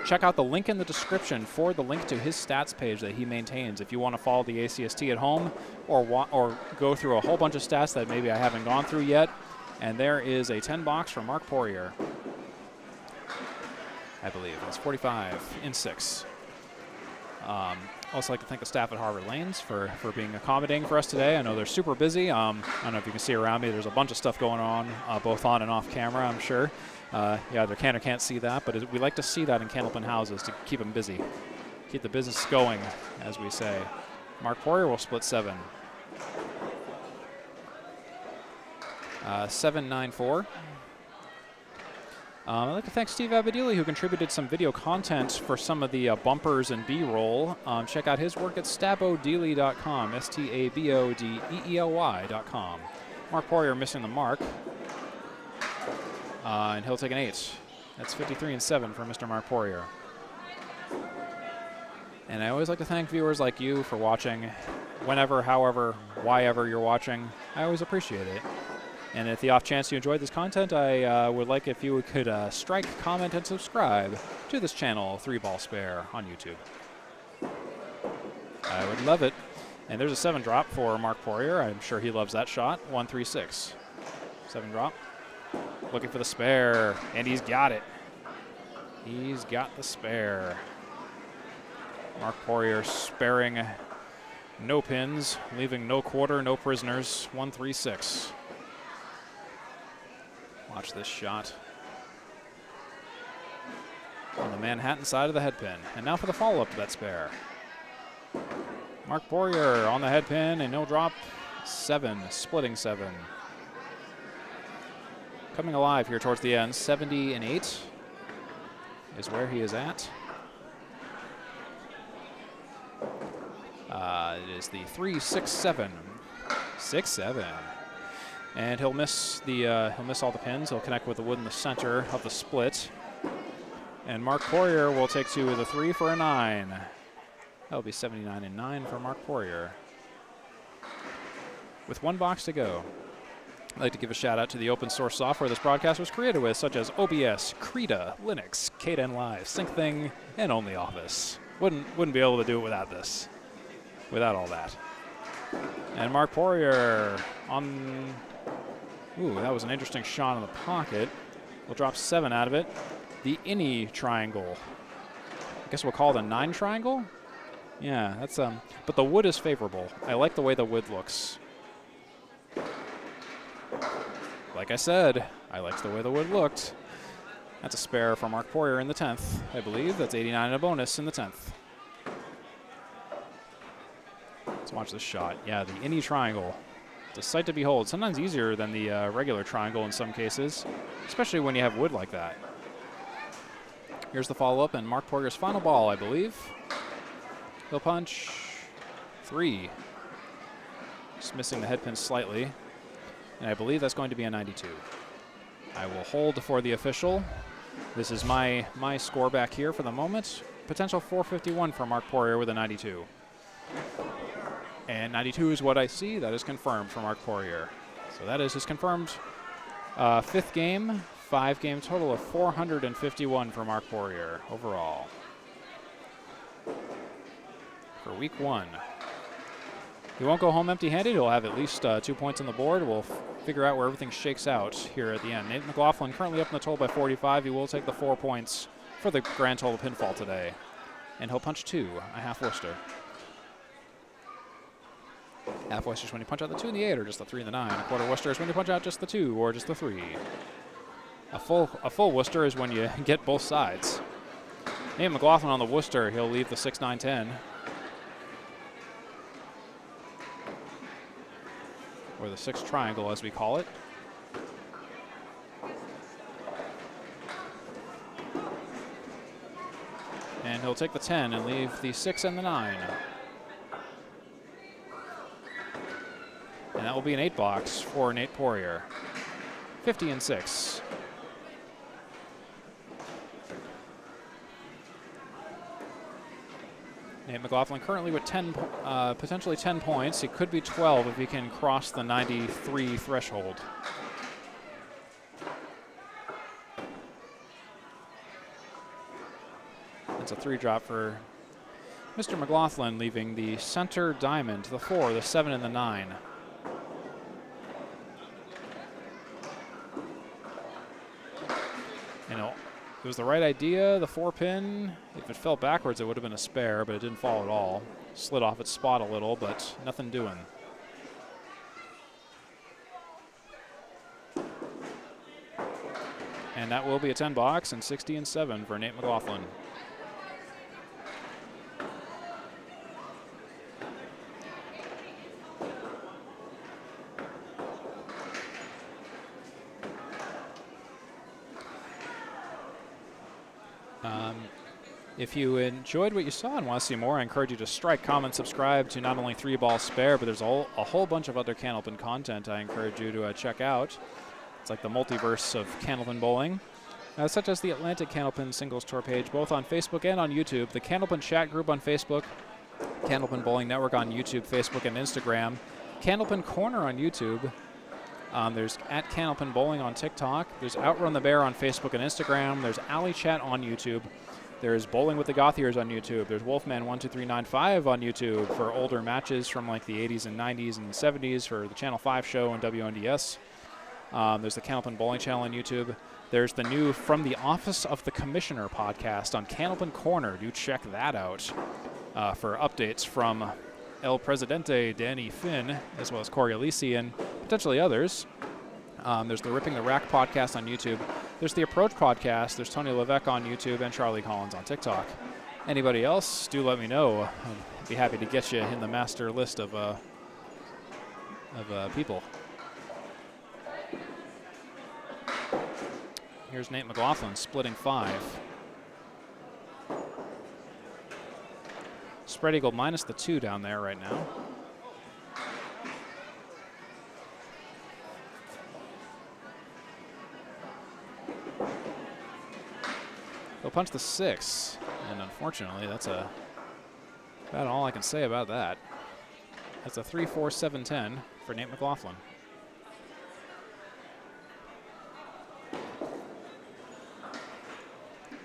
[SPEAKER 1] Check out the link in the description for the link to his stats page that he maintains if you want to follow the ACST at home or go through a whole bunch of stats that maybe I haven't gone through yet. And there is a 10 box for Marc Poirier. I believe that's 45 in 6. Also like to thank the staff at Harvard Lanes for being accommodating for us today. I know they're super busy. I don't know if you can see around me. There's a bunch of stuff going on, both on and off camera, I'm sure. Yeah, they can or can't see that, but we like to see that in Candlepin houses to keep them busy. Keep the business going, as we say. Marc Poirier will split 7. 7-9-4. I'd like to thank Steve Abadili, who contributed some video content for some of the bumpers and B-roll. Check out his work at stabodely.com, STABODEELY.com. Marc Poirier missing the mark, and he'll take an 8. That's 53 and 7 for Mr. Marc Poirier. And I always like to thank viewers like you for watching, whenever, however, whyever you're watching. I always appreciate it. And if the off chance you enjoyed this content, I would like if you could strike, comment, and subscribe to this channel, 3-Ball Spare, on YouTube. I would love it. And there's a 7 drop for Marc Poirier. I'm sure he loves that shot. 1-3-6. 7 drop. Looking for the spare, and he's got it. He's got the spare. Marc Poirier sparing no pins, leaving no quarter, no prisoners. 1-3-6. Watch this shot on the Manhattan side of the head pin. And now for the follow-up to that spare. Marc Poirier on the head pin, and no drop. 7, splitting 7. Coming alive here towards the end. 70 and 8 is where he is at. It is the 3-6-7. 6-7. And he'll miss all the pins. He'll connect with the wood in the center of the split. And Marc Poirier will take 2 with a 3 for a 9. That'll be 79 and 9 for Marc Poirier. With 1 box to go, I'd like to give a shout out to the open source software this broadcast was created with, such as OBS, Krita, Linux, Kden Live, SyncThing, and OnlyOffice. Wouldn't be able to do it without this, without all that. And Marc Poirier on. Ooh, that was an interesting shot in the pocket. We'll drop 7 out of it. The innie triangle. I guess we'll call it a 9 triangle? Yeah, that's but the wood is favorable. I like the way the wood looks. Like I said, I liked the way the wood looked. That's a spare for Marc Poirier in the 10th, I believe. That's 89 and a bonus in the 10th. Let's watch this shot. Yeah, the innie triangle. It's a sight to behold. Sometimes easier than the regular triangle in some cases, especially when you have wood like that. Here's the follow-up, and Marc Poirier's final ball, I believe. He'll punch 3. Just missing the head pin slightly. And I believe that's going to be a 92. I will hold for the official. This is my score back here for the moment. Potential 451 for Marc Poirier with a 92. And 92 is what I see. That is confirmed for Marc Poirier. So that is his confirmed 5th game, 5-game total of 451 for Marc Poirier overall for week 1. He won't go home empty-handed. He'll have at least 2 points on the board. We'll figure out where everything shakes out here at the end. Nate McLaughlin currently up in the total by 45. He will take the 4 points for the grand total pinfall today. And he'll punch 2, a half Worcester. Half Worcester is when you punch out the 2 and the 8, or just the 3 and the 9. A quarter Worcester is when you punch out just the 2, or just the 3. A full Worcester is when you get both sides. Nate McLaughlin on the Worcester, he'll leave the 6, 9, 10. or the 6 triangle as we call it. And he'll take the 10 and leave the 6 and the 9. And that will be an 8 box for Nate Poirier. 50 and 6. Nate McLaughlin currently with 10, potentially 10 points. He could be 12 if he can cross the 93 threshold. It's a 3-drop for Mr. McLaughlin, leaving the center diamond, the 4, the 7, and the 9. You know, it was the right idea, the 4-pin. If it fell backwards, it would have been a spare, but it didn't fall at all. Slid off its spot a little, but nothing doing. And that will be a 10 box and 60 and 7 for Nate McLaughlin. If you enjoyed what you saw and want to see more, I encourage you to strike, comment, subscribe to not only 3-Ball Spare, but there's a whole bunch of other Candlepin content I encourage you to check out. It's like the multiverse of Candlepin bowling, such as the Atlantic Candlepin Singles Tour page, both on Facebook and on YouTube, the Candlepin chat group on Facebook, Candlepin Bowling Network on YouTube, Facebook, and Instagram, Candlepin Corner on YouTube. There's at Candlepin Bowling on TikTok. There's Outrun the Bear on Facebook and Instagram. There's Alley Chat on YouTube. There's Bowling with the Gothiers on YouTube. There's Wolfman12395 on YouTube for older matches from like the 80s and 90s and 70s for the Channel 5 show and WNDS. There's the Candlepin Bowling channel on YouTube. There's the new From the Office of the Commissioner podcast on Candlepin Corner. Do check that out for updates from El Presidente, Danny Finn, as well as Corey Alisi and potentially others. There's the Ripping the Rack podcast on YouTube. There's the Approach podcast. There's Tony Levesque on YouTube and Charlie Collins on TikTok. Anybody else, do let me know. I'd be happy to get you in the master list of people. Here's Nate McLaughlin splitting 5. Spread eagle minus the 2 down there right now. He'll punch the 6, and unfortunately, that's about all I can say about that. That's a 3-4-7-10 for Nate McLaughlin.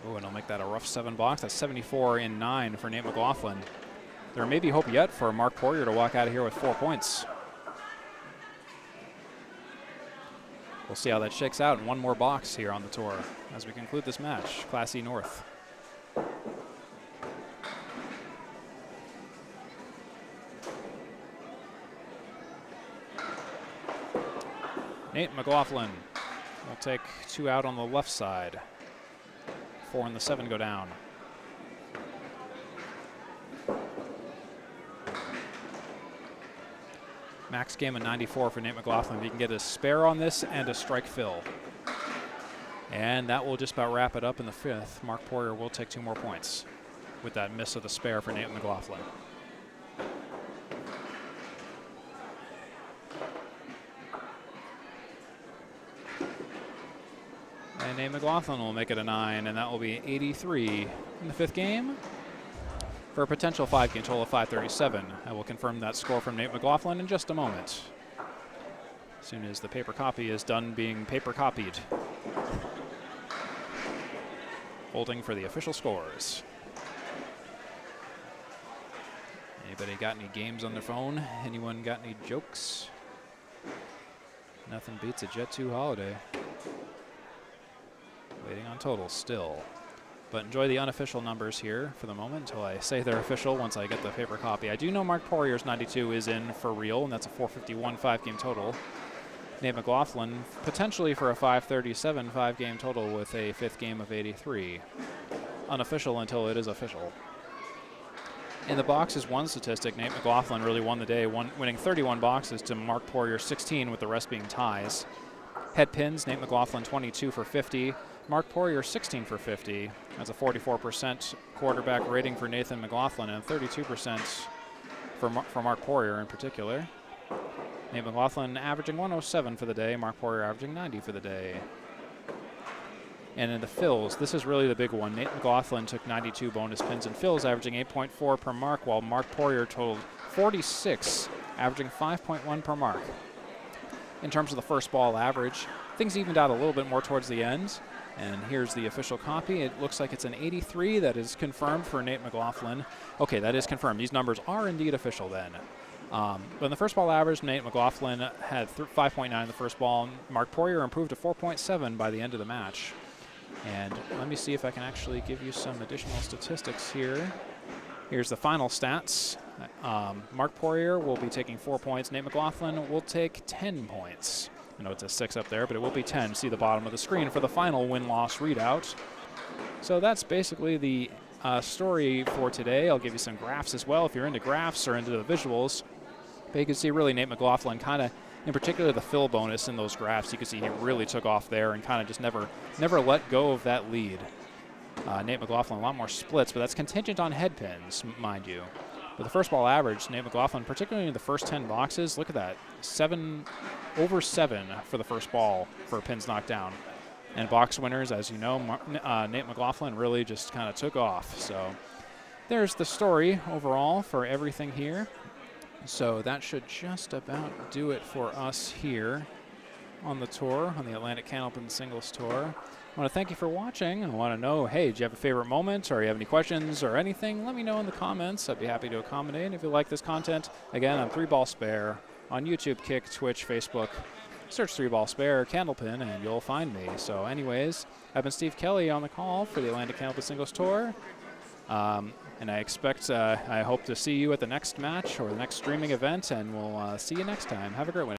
[SPEAKER 1] Oh, and I'll make that a rough 7 box. That's 74 in 9 for Nate McLaughlin. There may be hope yet for Marc Poirier to walk out of here with 4 points. We'll see how that shakes out in one more box here on the tour as we conclude this match. Class E North. Nate McLaughlin will take 2 out on the left side. 4 and the 7 go down. Max game of 94 for Nate McLaughlin. If he can get a spare on this and a strike fill. And that will just about wrap it up in the 5th. Marc Poirier will take 2 more points with that miss of the spare for Nate McLaughlin. And Nate McLaughlin will make it a 9, and that will be 83 in the 5th game for a potential 5-game total of 537. I will confirm that score from Nate McLaughlin in just a moment, as soon as the paper copy is done being paper copied. Holding for the official scores. Anybody got any games on their phone? Anyone got any jokes? Nothing beats a Jet 2 holiday. Waiting on totals still. But enjoy the unofficial numbers here for the moment until I say they're official once I get the paper copy. I do know Marc Poirier's 92 is in for real, and that's a 451 5-game total. Nate McLaughlin potentially for a 537 5-game total with a 5th game of 83. Unofficial until it is official. In the boxes one statistic, Nate McLaughlin really won the day, winning 31 boxes to Marc Poirier 16, with the rest being ties. Head pins, Nate McLaughlin 22 for 50, Marc Poirier 16 for 50. That's a 44% quarterback rating for Nathan McLaughlin and 32% for Marc Poirier in particular. Nate McLaughlin averaging 107 for the day, Marc Poirier averaging 90 for the day. And in the fills, this is really the big one. Nate McLaughlin took 92 bonus pins and fills, averaging 8.4 per mark, while Marc Poirier totaled 46, averaging 5.1 per mark. In terms of the first ball average, things evened out a little bit more towards the end. And here's the official copy. It looks like it's an 83. That is confirmed for Nate McLaughlin. Okay, that is confirmed. These numbers are indeed official then. But in the first ball average, Nate McLaughlin had 5.9 in the first ball. Marc Poirier improved to 4.7 by the end of the match. And let me see if I can actually give you some additional statistics here. Here's the final stats. Marc Poirier will be taking 4 points. Nate McLaughlin will take 10 points. I know it's a 6 up there, but it will be 10. See the bottom of the screen for the final win-loss readout. So that's basically the story for today. I'll give you some graphs as well if you're into graphs or into the visuals. But you can see really Nate McLaughlin kind of, in particular the fill bonus in those graphs, you can see he really took off there and kind of just never let go of that lead. Nate McLaughlin a lot more splits, but that's contingent on head pins, mind you. But the first ball average, Nate McLaughlin, particularly in the first 10 boxes, look at that, over 7 for the first ball for pins knocked down. And box winners, as you know, Nate McLaughlin really just kind of took off. So there's the story overall for everything here. So that should just about do it for us here on the tour, on the Atlantic Candlepin Singles Tour. I want to thank you for watching. I want to know, hey, do you have a favorite moment, or you have any questions or anything? Let me know in the comments. I'd be happy to accommodate. If you like this content, again, I'm 3Ball Spare on YouTube, Kick, Twitch, Facebook. Search 3Ball Spare, Candlepin, and you'll find me. So anyways, I've been Steve Kelly on the call for the Atlantic Candlepin Singles Tour. And I hope to see you at the next match or the next streaming event, and we'll see you next time. Have a great one.